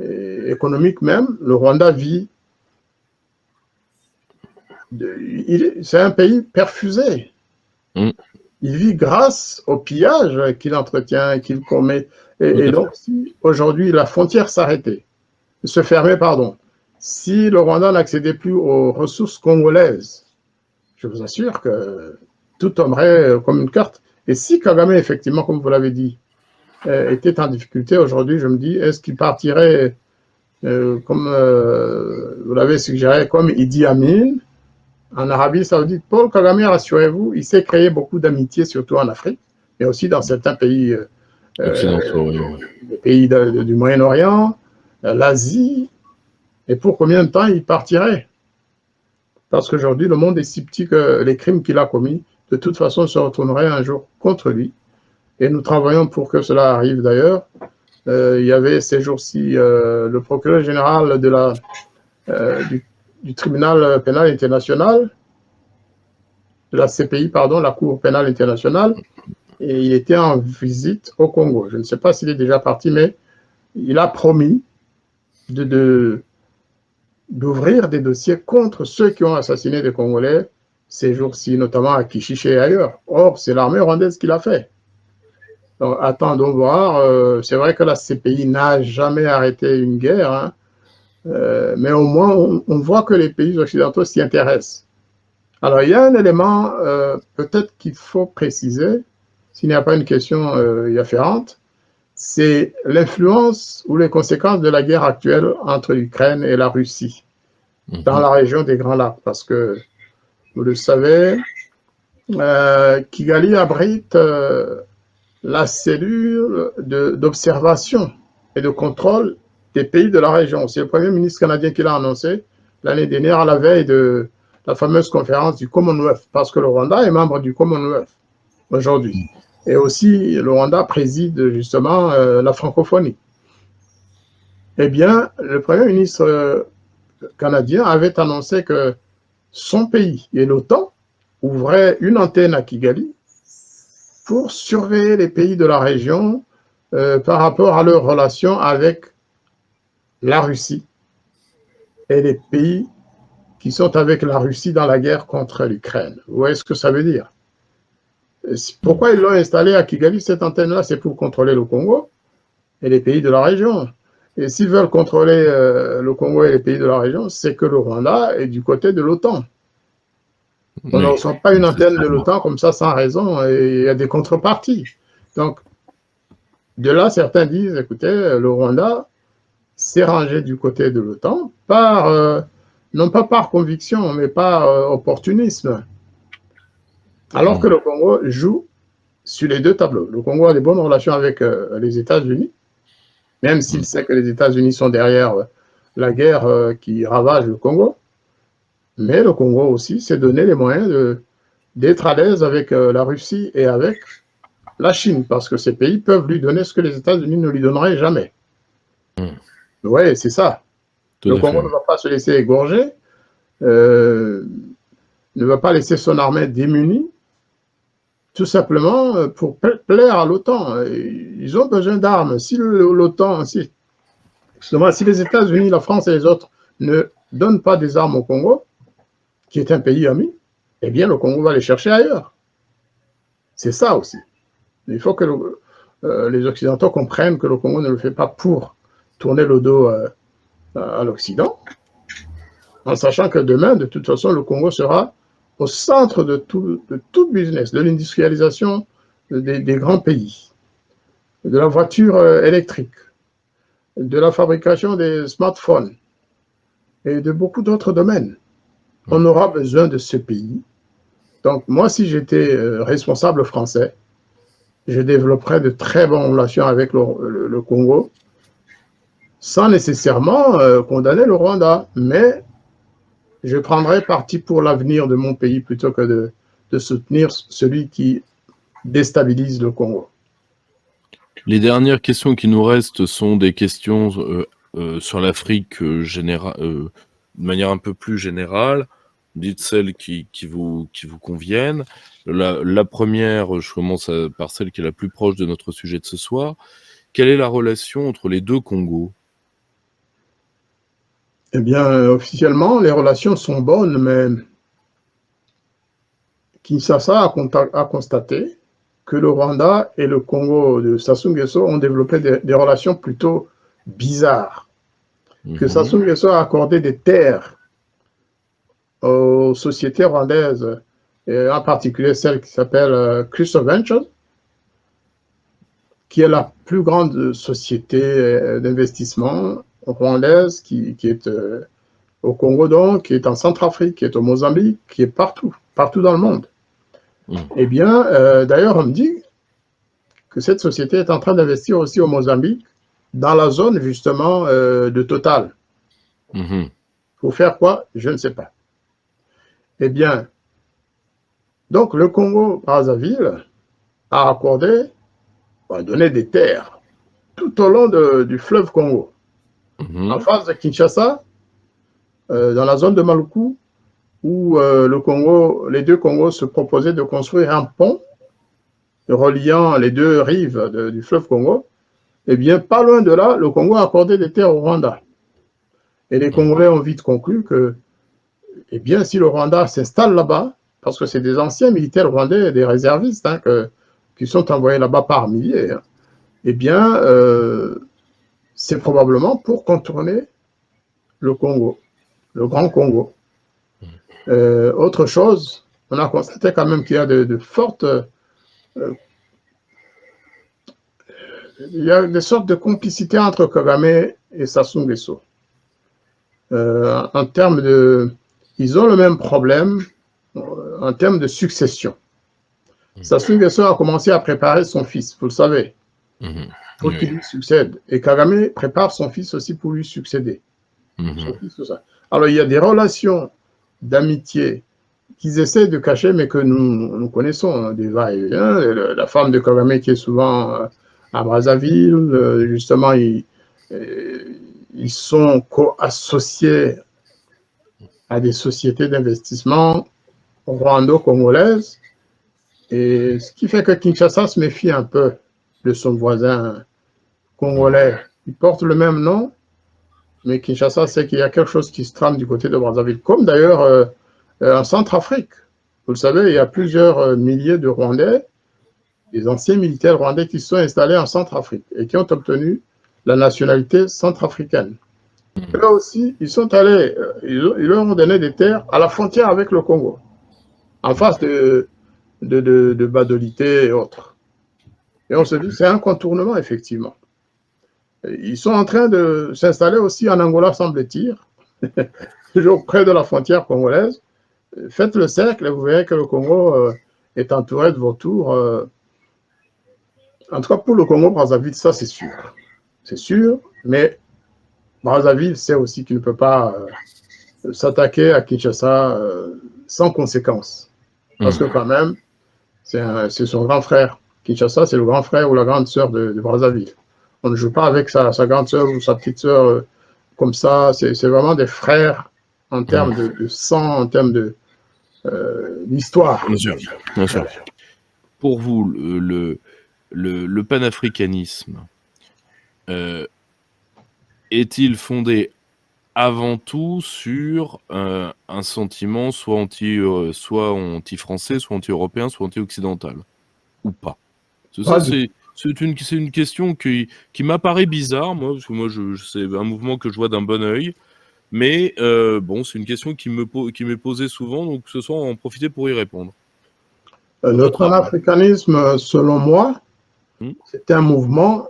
et économique même. Le Rwanda vit, c'est un pays perfusé. Il vit grâce au pillage qu'il entretient, qu'il commet. Et donc, si aujourd'hui la frontière se fermait, pardon, si le Rwanda n'accédait plus aux ressources congolaises, je vous assure que tout tomberait comme une carte. Et si Kagame, effectivement, comme vous l'avez dit, était en difficulté aujourd'hui, je me dis, est-ce qu'il partirait, comme vous l'avez suggéré, comme Idi Amin, en Arabie Saoudite? Paul Kagame, rassurez-vous, il s'est créé beaucoup d'amitié, surtout en Afrique, mais aussi dans certains pays, les pays du Moyen-Orient, l'Asie. Et pour combien de temps il partirait? Parce qu'aujourd'hui, le monde est si petit que les crimes qu'il a commis, de toute façon, se retourneraient un jour contre lui. Et nous travaillons pour que cela arrive d'ailleurs. Il y avait ces jours-ci le procureur général du tribunal pénal international, de la CPI, pardon, la Cour pénale internationale, et il était en visite au Congo. Je ne sais pas s'il est déjà parti, mais il a promis d'ouvrir des dossiers contre ceux qui ont assassiné des Congolais ces jours-ci, notamment à Kichiché et ailleurs. Or, c'est l'armée rwandaise qui l'a fait. Donc, attendons voir. C'est vrai que la CPI n'a jamais arrêté une guerre, hein, mais au moins, on voit que les pays occidentaux s'y intéressent. Alors, il y a un élément peut-être qu'il faut préciser, s'il n'y a pas une question y afférente, c'est l'influence ou les conséquences de la guerre actuelle entre l'Ukraine et la Russie dans la région des Grands Lacs. Parce que, vous le savez, Kigali abrite la cellule d'observation et de contrôle des pays de la région. C'est le Premier ministre canadien qui l'a annoncé l'année dernière à la veille de la fameuse conférence du Commonwealth, parce que le Rwanda est membre du Commonwealth aujourd'hui. Et aussi, le Rwanda préside justement la francophonie. Eh bien, le Premier ministre canadien avait annoncé que son pays et l'OTAN ouvraient une antenne à Kigali pour surveiller les pays de la région par rapport à leurs relations avec la Russie et les pays qui sont avec la Russie dans la guerre contre l'Ukraine. Vous voyez ce que ça veut dire? Pourquoi ils l'ont installé à Kigali, cette antenne-là? C'est pour contrôler le Congo et les pays de la région. Et s'ils veulent contrôler le Congo et les pays de la région, c'est que le Rwanda est du côté de l'OTAN. On ne reçoit pas une antenne de l'OTAN comme ça sans raison, et il y a des contreparties. Donc, de là, certains disent, écoutez, le Rwanda s'est rangé du côté de l'OTAN, non pas par conviction, mais par opportunisme. Alors que le Congo joue sur les deux tableaux. Le Congo a des bonnes relations avec les États-Unis, même s'il sait que les États-Unis sont derrière la guerre qui ravage le Congo, mais le Congo aussi s'est donné les moyens d'être à l'aise avec la Russie et avec la Chine, parce que ces pays peuvent lui donner ce que les États-Unis ne lui donneraient jamais. Oui, c'est ça. Le Congo ne va pas se laisser égorger, ne va pas laisser son armée démunie, tout simplement pour plaire à l'OTAN. Ils ont besoin d'armes. Si l'OTAN, si les États-Unis, la France et les autres ne donnent pas des armes au Congo, qui est un pays ami, eh bien le Congo va les chercher ailleurs. C'est ça aussi. Il faut que les Occidentaux comprennent que le Congo ne le fait pas pour tourner le dos à l'Occident, en sachant que demain, de toute façon, le Congo sera au centre de tout business, de l'industrialisation des grands pays, de la voiture électrique, de la fabrication des smartphones et de beaucoup d'autres domaines. On aura besoin de ce pays. Donc, moi, si j'étais responsable français, je développerais de très bonnes relations avec le Congo, sans nécessairement condamner le Rwanda, mais je prendrais parti pour l'avenir de mon pays plutôt que de soutenir celui qui déstabilise le Congo. Les dernières questions qui nous restent sont des questions sur l'Afrique de manière un peu plus générale. Dites celles qui vous conviennent. La première, je commence par celle qui est la plus proche de notre sujet de ce soir. Quelle est la relation entre les deux Congos? Eh bien, officiellement, les relations sont bonnes, mais Kinshasa a constaté que le Rwanda et le Congo de Sassou Nguesso ont développé des relations plutôt bizarres. Que Sassou Nguesso a accordé des terres aux sociétés rwandaises, et en particulier celle qui s'appelle Crystal Ventures, qui est la plus grande société d'investissement rwandaise qui est au Congo, donc, qui est en Centrafrique, qui est au Mozambique, qui est partout dans le monde. Eh bien, d'ailleurs, on me dit que cette société est en train d'investir aussi au Mozambique, dans la zone, justement, de Total. Pour faire quoi? Je ne sais pas. Eh bien, donc, le Congo-Brazzaville a donné des terres tout au long du fleuve Congo. En face de Kinshasa, dans la zone de Maluku, où les deux Congos se proposaient de construire un pont reliant les deux rives du fleuve Congo, eh bien, pas loin de là, le Congo a accordé des terres au Rwanda. Et les Congolais ont vite conclu que, eh bien, si le Rwanda s'installe là-bas, parce que c'est des anciens militaires rwandais, des réservistes, qui sont envoyés là-bas par milliers, eh bien, c'est probablement pour contourner le Congo, le Grand Congo. Autre chose, on a constaté quand même qu'il y a de fortes... il y a des sortes de complicité entre Kagame et Sassou Nguesso. En termes de... Ils ont le même problème en termes de succession. Sassou Nguesso a commencé à préparer son fils, vous le savez, pour qu'il lui succède. Et Kagame prépare son fils aussi pour lui succéder. Son fils, tout ça. Alors, il y a des relations d'amitié qu'ils essaient de cacher, mais que nous connaissons, des va-et-vient. La femme de Kagame qui est souvent à Brazzaville, justement, ils sont co-associés à des sociétés d'investissement rwando-congolaises, et ce qui fait que Kinshasa se méfie un peu de son voisin congolais. Il porte le même nom, mais Kinshasa sait qu'il y a quelque chose qui se trame du côté de Brazzaville, comme d'ailleurs en Centrafrique. Vous le savez, il y a plusieurs milliers de Rwandais, des anciens militaires rwandais qui se sont installés en Centrafrique et qui ont obtenu la nationalité centrafricaine. Là aussi, ils sont allés, ils leur ont donné des terres à la frontière avec le Congo, en face de Badolité et autres. Et on se dit, c'est un contournement, effectivement. Ils sont en train de s'installer aussi en Angola, semble-t-il, toujours près de la frontière congolaise. Faites le cercle et vous verrez que le Congo est entouré de vautours. En tout cas, pour le Congo-Brazzaville, ça c'est sûr. C'est sûr, mais Brazzaville sait aussi qu'il ne peut pas s'attaquer à Kinshasa sans conséquence. Parce que quand même, c'est son grand frère. Kinshasa, c'est le grand frère ou la grande sœur de Brazzaville. On ne joue pas avec sa grande sœur ou sa petite sœur comme ça. C'est vraiment des frères en termes de sang, en termes d'histoire. Bien sûr, bien sûr. Pour vous, le panafricanisme est-il fondé avant tout sur un sentiment soit anti-français, soit anti-européen, soit anti-occidental, ou pas? C'est une question qui m'apparaît bizarre, moi, parce que moi, c'est un mouvement que je vois d'un bon œil, mais bon, c'est une question qui m'est posée souvent, donc ce soir, on va en profiter pour y répondre. Le panafricanisme, selon moi, c'est un mouvement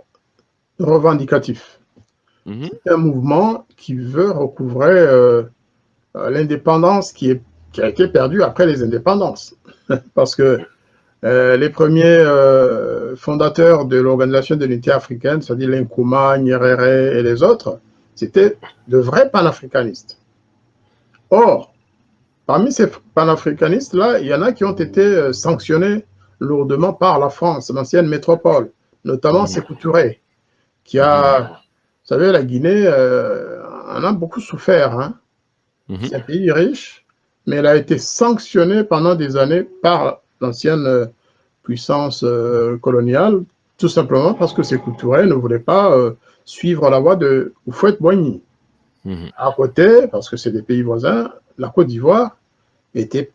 revendicatif. C'est un mouvement qui veut recouvrer l'indépendance qui a été perdue après les indépendances. Parce que les premiers fondateurs de l'Organisation de l'Unité africaine, c'est-à-dire Nkrumah, Nyerere et les autres, c'était de vrais panafricanistes. Or, parmi ces panafricanistes-là, il y en a qui ont été sanctionnés lourdement par la France, l'ancienne métropole, notamment Sékou Touré, qui a, vous savez, la Guinée en a beaucoup souffert. Hein. C'est un pays riche, mais elle a été sanctionnée pendant des années par l'ancienne puissance coloniale, tout simplement parce que Sékou Touré ne voulait pas suivre la voie de Houphouët-Boigny. À côté, parce que c'est des pays voisins, la Côte d'Ivoire était,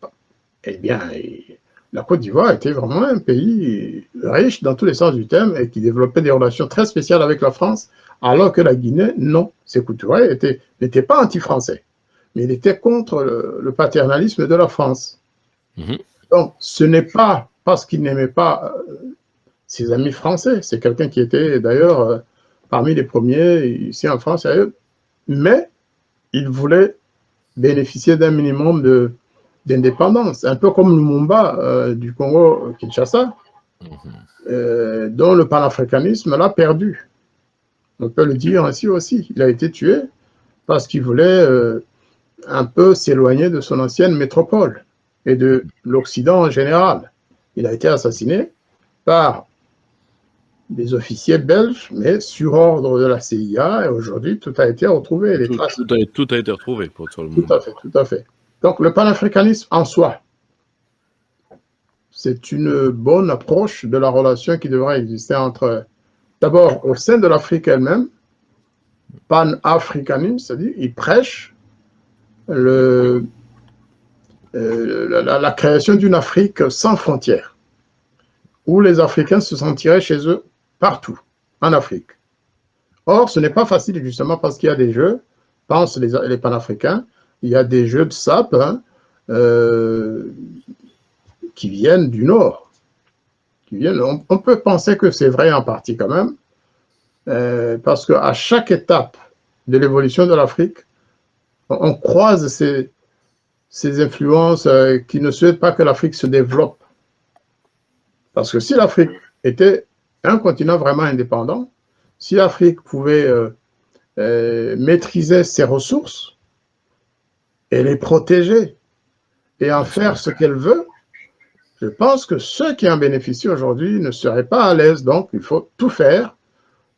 la Côte d'Ivoire était vraiment un pays riche dans tous les sens du terme et qui développait des relations très spéciales avec la France, alors que la Guinée, non. Sékou Touré n'était pas anti-français, mais il était contre le paternalisme de la France. Donc, ce n'est pas parce qu'il n'aimait pas ses amis français, c'est quelqu'un qui était d'ailleurs parmi les premiers ici en France, mais il voulait bénéficier d'un minimum d'indépendance, un peu comme Lumumba du Congo-Kinshasa, dont le panafricanisme l'a perdu. On peut le dire ainsi aussi. Il a été tué parce qu'il voulait un peu s'éloigner de son ancienne métropole et de l'Occident en général. Il a été assassiné par des officiers belges, mais sur ordre de la CIA, et aujourd'hui, tout a été retrouvé. Tout a été retrouvé. Pour tout à fait. Donc, le panafricanisme en soi, c'est une bonne approche de la relation qui devrait exister entre, d'abord, au sein de l'Afrique elle-même, panafricanisme, c'est-à-dire, il prêche la création d'une Afrique sans frontières, où les Africains se sentiraient chez eux partout, en Afrique. Or, ce n'est pas facile, justement, parce qu'il y a des jeux, pensent les panafricains, il y a des jeux de sap qui viennent du Nord. On peut penser que c'est vrai en partie quand même, parce qu'à chaque étape de l'évolution de l'Afrique, on croise ces influences qui ne souhaitent pas que l'Afrique se développe. Parce que si l'Afrique était un continent vraiment indépendant, si l'Afrique pouvait maîtriser ses ressources et les protéger et en faire ce qu'elle veut, je pense que ceux qui en bénéficient aujourd'hui ne seraient pas à l'aise. Donc, il faut tout faire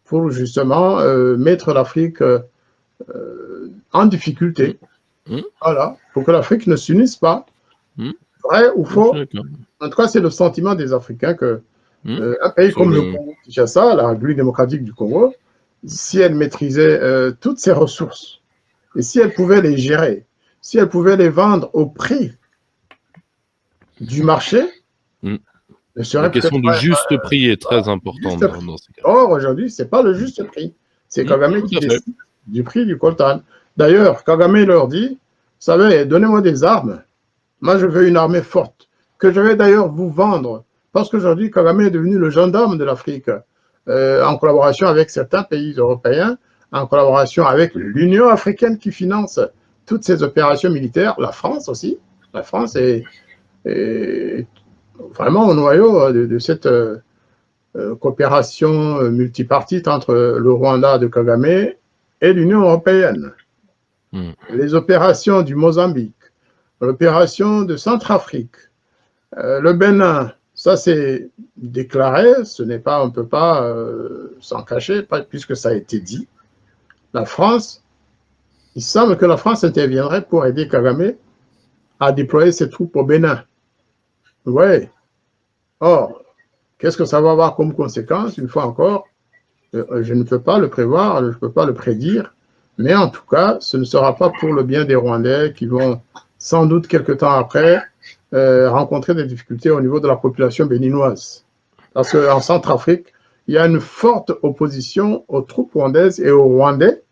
pour justement mettre l'Afrique en difficulté. Voilà, pour que l'Afrique ne s'unisse pas. Vrai ou faux? En tout cas, c'est le sentiment des Africains que un pays comme le Congo-Kinshasa, la République démocratique du Congo, si elle maîtrisait toutes ses ressources, et si elle pouvait les gérer, si elle pouvait les vendre au prix du marché, la question du juste prix est très importante dans ces cas. Or, aujourd'hui, ce n'est pas le juste prix. C'est Kagame qui décide du prix du coltan. D'ailleurs, Kagame leur dit, vous savez, donnez-moi des armes. Moi, je veux une armée forte, que je vais d'ailleurs vous vendre. Parce qu'aujourd'hui, Kagame est devenu le gendarme de l'Afrique, en collaboration avec certains pays européens, en collaboration avec l'Union africaine qui finance toutes ces opérations militaires, la France aussi. La France est vraiment au noyau de cette coopération multipartite entre le Rwanda de Kagame et l'Union européenne. Les opérations du Mozambique, l'opération de Centrafrique, le Bénin, ça c'est déclaré, ce n'est pas, on ne peut pas s'en cacher, puisque ça a été dit. La France, il semble que la France interviendrait pour aider Kagame à déployer ses troupes au Bénin. Oui. Or, qu'est-ce que ça va avoir comme conséquence, une fois encore? Je ne peux pas le prévoir, je ne peux pas le prédire, mais en tout cas, ce ne sera pas pour le bien des Rwandais qui vont sans doute quelque temps après rencontrer des difficultés au niveau de la population béninoise. Parce qu'en Centrafrique, il y a une forte opposition aux troupes rwandaises et aux Rwandais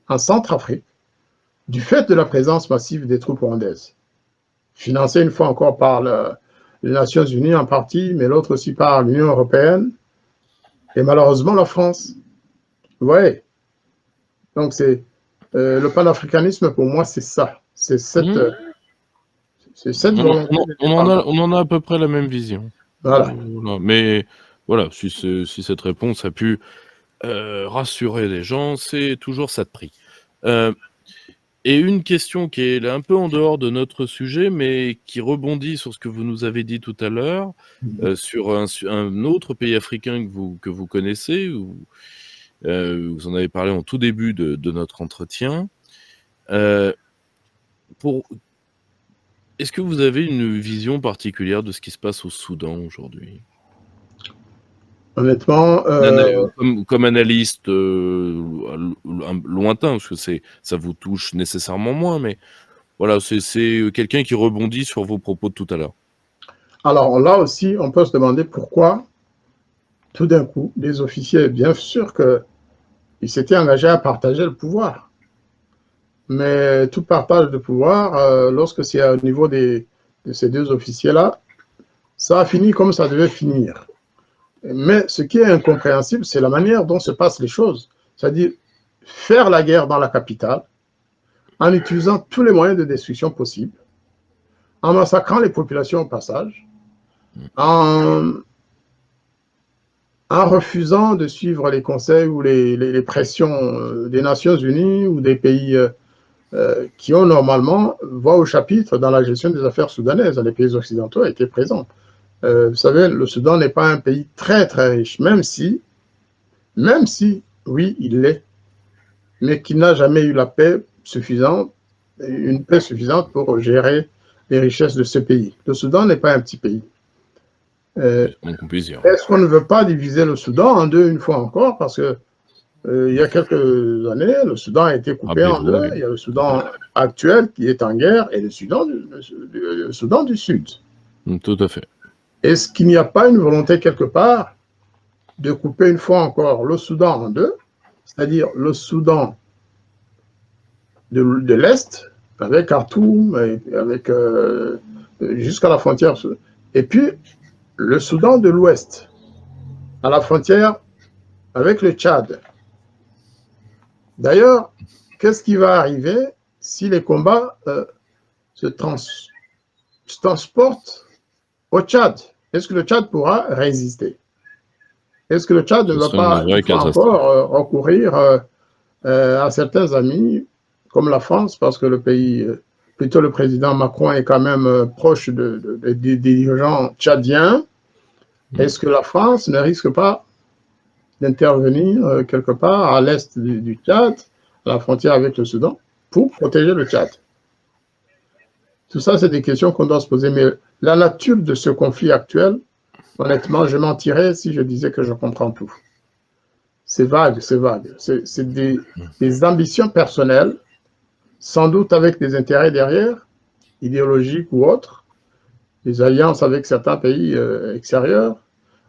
en Centrafrique du fait de la présence massive des troupes rwandaises, financées une fois encore par les Nations Unies en partie, mais l'autre aussi par l'Union européenne et malheureusement la France. Oui. Donc c'est le panafricanisme pour moi, c'est ça. C'est cette volonté. On en a à peu près la même vision. Voilà. Mais voilà, si cette réponse a pu rassurer les gens, c'est toujours ça de prix. Et une question qui est un peu en dehors de notre sujet, mais qui rebondit sur ce que vous nous avez dit tout à l'heure, sur un autre pays africain que vous connaissez, vous en avez parlé en tout début de notre entretien. Est-ce que vous avez une vision particulière de ce qui se passe au Soudan aujourd'hui? Honnêtement, comme analyste lointain, parce que ça vous touche nécessairement moins, mais voilà, c'est quelqu'un qui rebondit sur vos propos de tout à l'heure. Alors là aussi, on peut se demander pourquoi, tout d'un coup, les officiers, bien sûr qu'ils s'étaient engagés à partager le pouvoir. Mais tout partage de pouvoir, lorsque c'est au niveau de ces deux officiers-là, ça a fini comme ça devait finir. Mais ce qui est incompréhensible, c'est la manière dont se passent les choses. C'est-à-dire faire la guerre dans la capitale en utilisant tous les moyens de destruction possibles, en massacrant les populations au passage, en refusant de suivre les conseils ou les pressions des Nations Unies ou des pays qui ont normalement voix au chapitre dans la gestion des affaires soudanaises. Les pays occidentaux étaient présents. Vous savez, le Soudan n'est pas un pays très très riche, même si, oui, il l'est, mais qui n'a jamais eu la paix suffisante, une paix suffisante pour gérer les richesses de ce pays. Le Soudan n'est pas un petit pays. Est-ce qu'on ne veut pas diviser le Soudan en deux une fois encore? Parce que il y a quelques années, le Soudan a été coupé en deux. Il y a le Soudan actuel qui est en guerre et le Soudan du Sud. Tout à fait. Est-ce qu'il n'y a pas une volonté quelque part de couper une fois encore le Soudan en deux, c'est-à-dire le Soudan de l'Est, avec Khartoum, avec jusqu'à la frontière, et puis le Soudan de l'Ouest, à la frontière avec le Tchad. D'ailleurs, qu'est-ce qui va arriver si les combats se transportent au Tchad? Est-ce que le Tchad pourra résister? Est-ce que le Tchad ne va pas encore recourir à certains amis comme la France, parce que le pays, plutôt le président Macron est quand même proche des dirigeants tchadiens? Est-ce que la France ne risque pas d'intervenir quelque part à l'est du Tchad, à la frontière avec le Soudan, pour protéger le Tchad? Tout ça, c'est des questions qu'on doit se poser, mais la nature de ce conflit actuel, honnêtement, je mentirais si je disais que je comprends tout. C'est vague, c'est vague. C'est des ambitions personnelles, sans doute avec des intérêts derrière, idéologiques ou autres, des alliances avec certains pays extérieurs.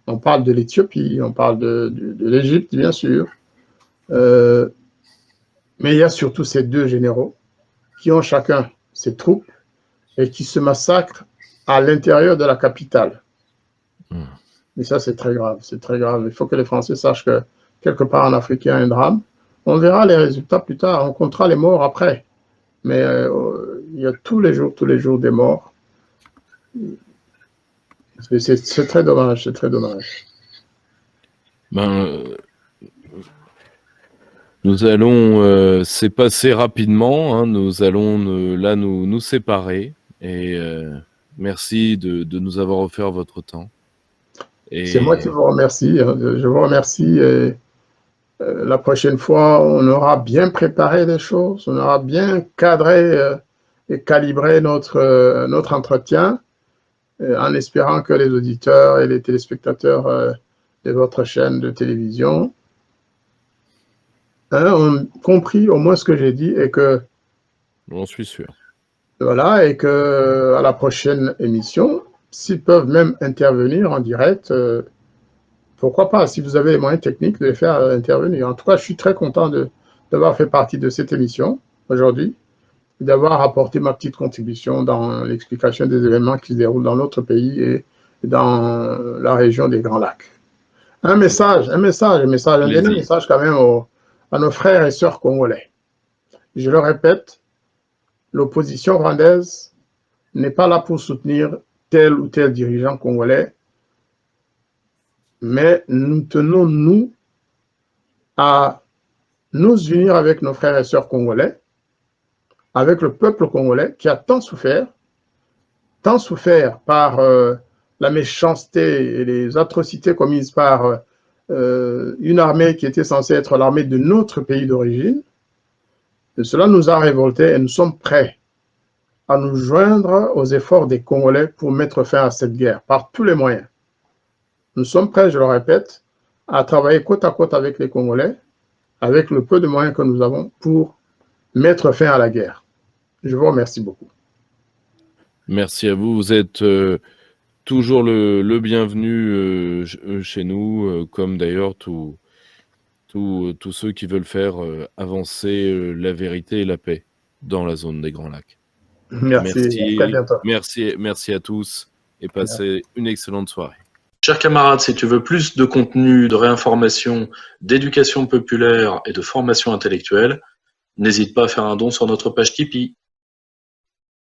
On parle de l'Éthiopie, on parle de l'Égypte, bien sûr. Mais il y a surtout ces deux généraux qui ont chacun ses troupes et qui se massacrent à l'intérieur de la capitale. Et ça, c'est très grave, c'est très grave. Il faut que les Français sachent que quelque part en Afrique, il y a un drame. On verra les résultats plus tard, on comptera les morts après. Mais il y a tous les jours des morts. C'est très dommage, c'est très dommage. Nous allons s'épasser rapidement, hein, nous allons nous séparer et merci de nous avoir offert votre temps. C'est moi qui vous remercie. Je vous remercie. Et, la prochaine fois, on aura bien préparé les choses, on aura bien cadré et calibré notre entretien, en espérant que les auditeurs et les téléspectateurs de votre chaîne de télévision ont compris au moins ce que j'ai dit et que J'en suis sûr. voilà, et que à la prochaine émission, s'ils peuvent même intervenir en direct, pourquoi pas, si vous avez les moyens techniques de les faire intervenir. En tout cas, je suis très content d'avoir fait partie de cette émission aujourd'hui, d'avoir apporté ma petite contribution dans l'explication des événements qui se déroulent dans notre pays et dans la région des Grands Lacs. Un dernier message quand même à nos frères et sœurs congolais. Je le répète, l'opposition rwandaise n'est pas là pour soutenir tel ou tel dirigeant congolais, mais nous tenons, nous, à nous unir avec nos frères et sœurs congolais, avec le peuple congolais qui a tant souffert par la méchanceté et les atrocités commises par une armée qui était censée être l'armée de notre pays d'origine. Cela nous a révoltés et nous sommes prêts à nous joindre aux efforts des Congolais pour mettre fin à cette guerre par tous les moyens. Nous sommes prêts, je le répète, à travailler côte à côte avec les Congolais, avec le peu de moyens que nous avons pour mettre fin à la guerre. Je vous remercie beaucoup. Merci à vous. Vous êtes toujours le bienvenu chez nous, comme d'ailleurs tous ceux qui veulent faire avancer la vérité et la paix dans la zone des Grands Lacs. Merci. À très bientôt. Merci à tous et passez une excellente soirée. Chers camarades, si tu veux plus de contenu, de réinformation, d'éducation populaire et de formation intellectuelle, n'hésite pas à faire un don sur notre page Tipeee.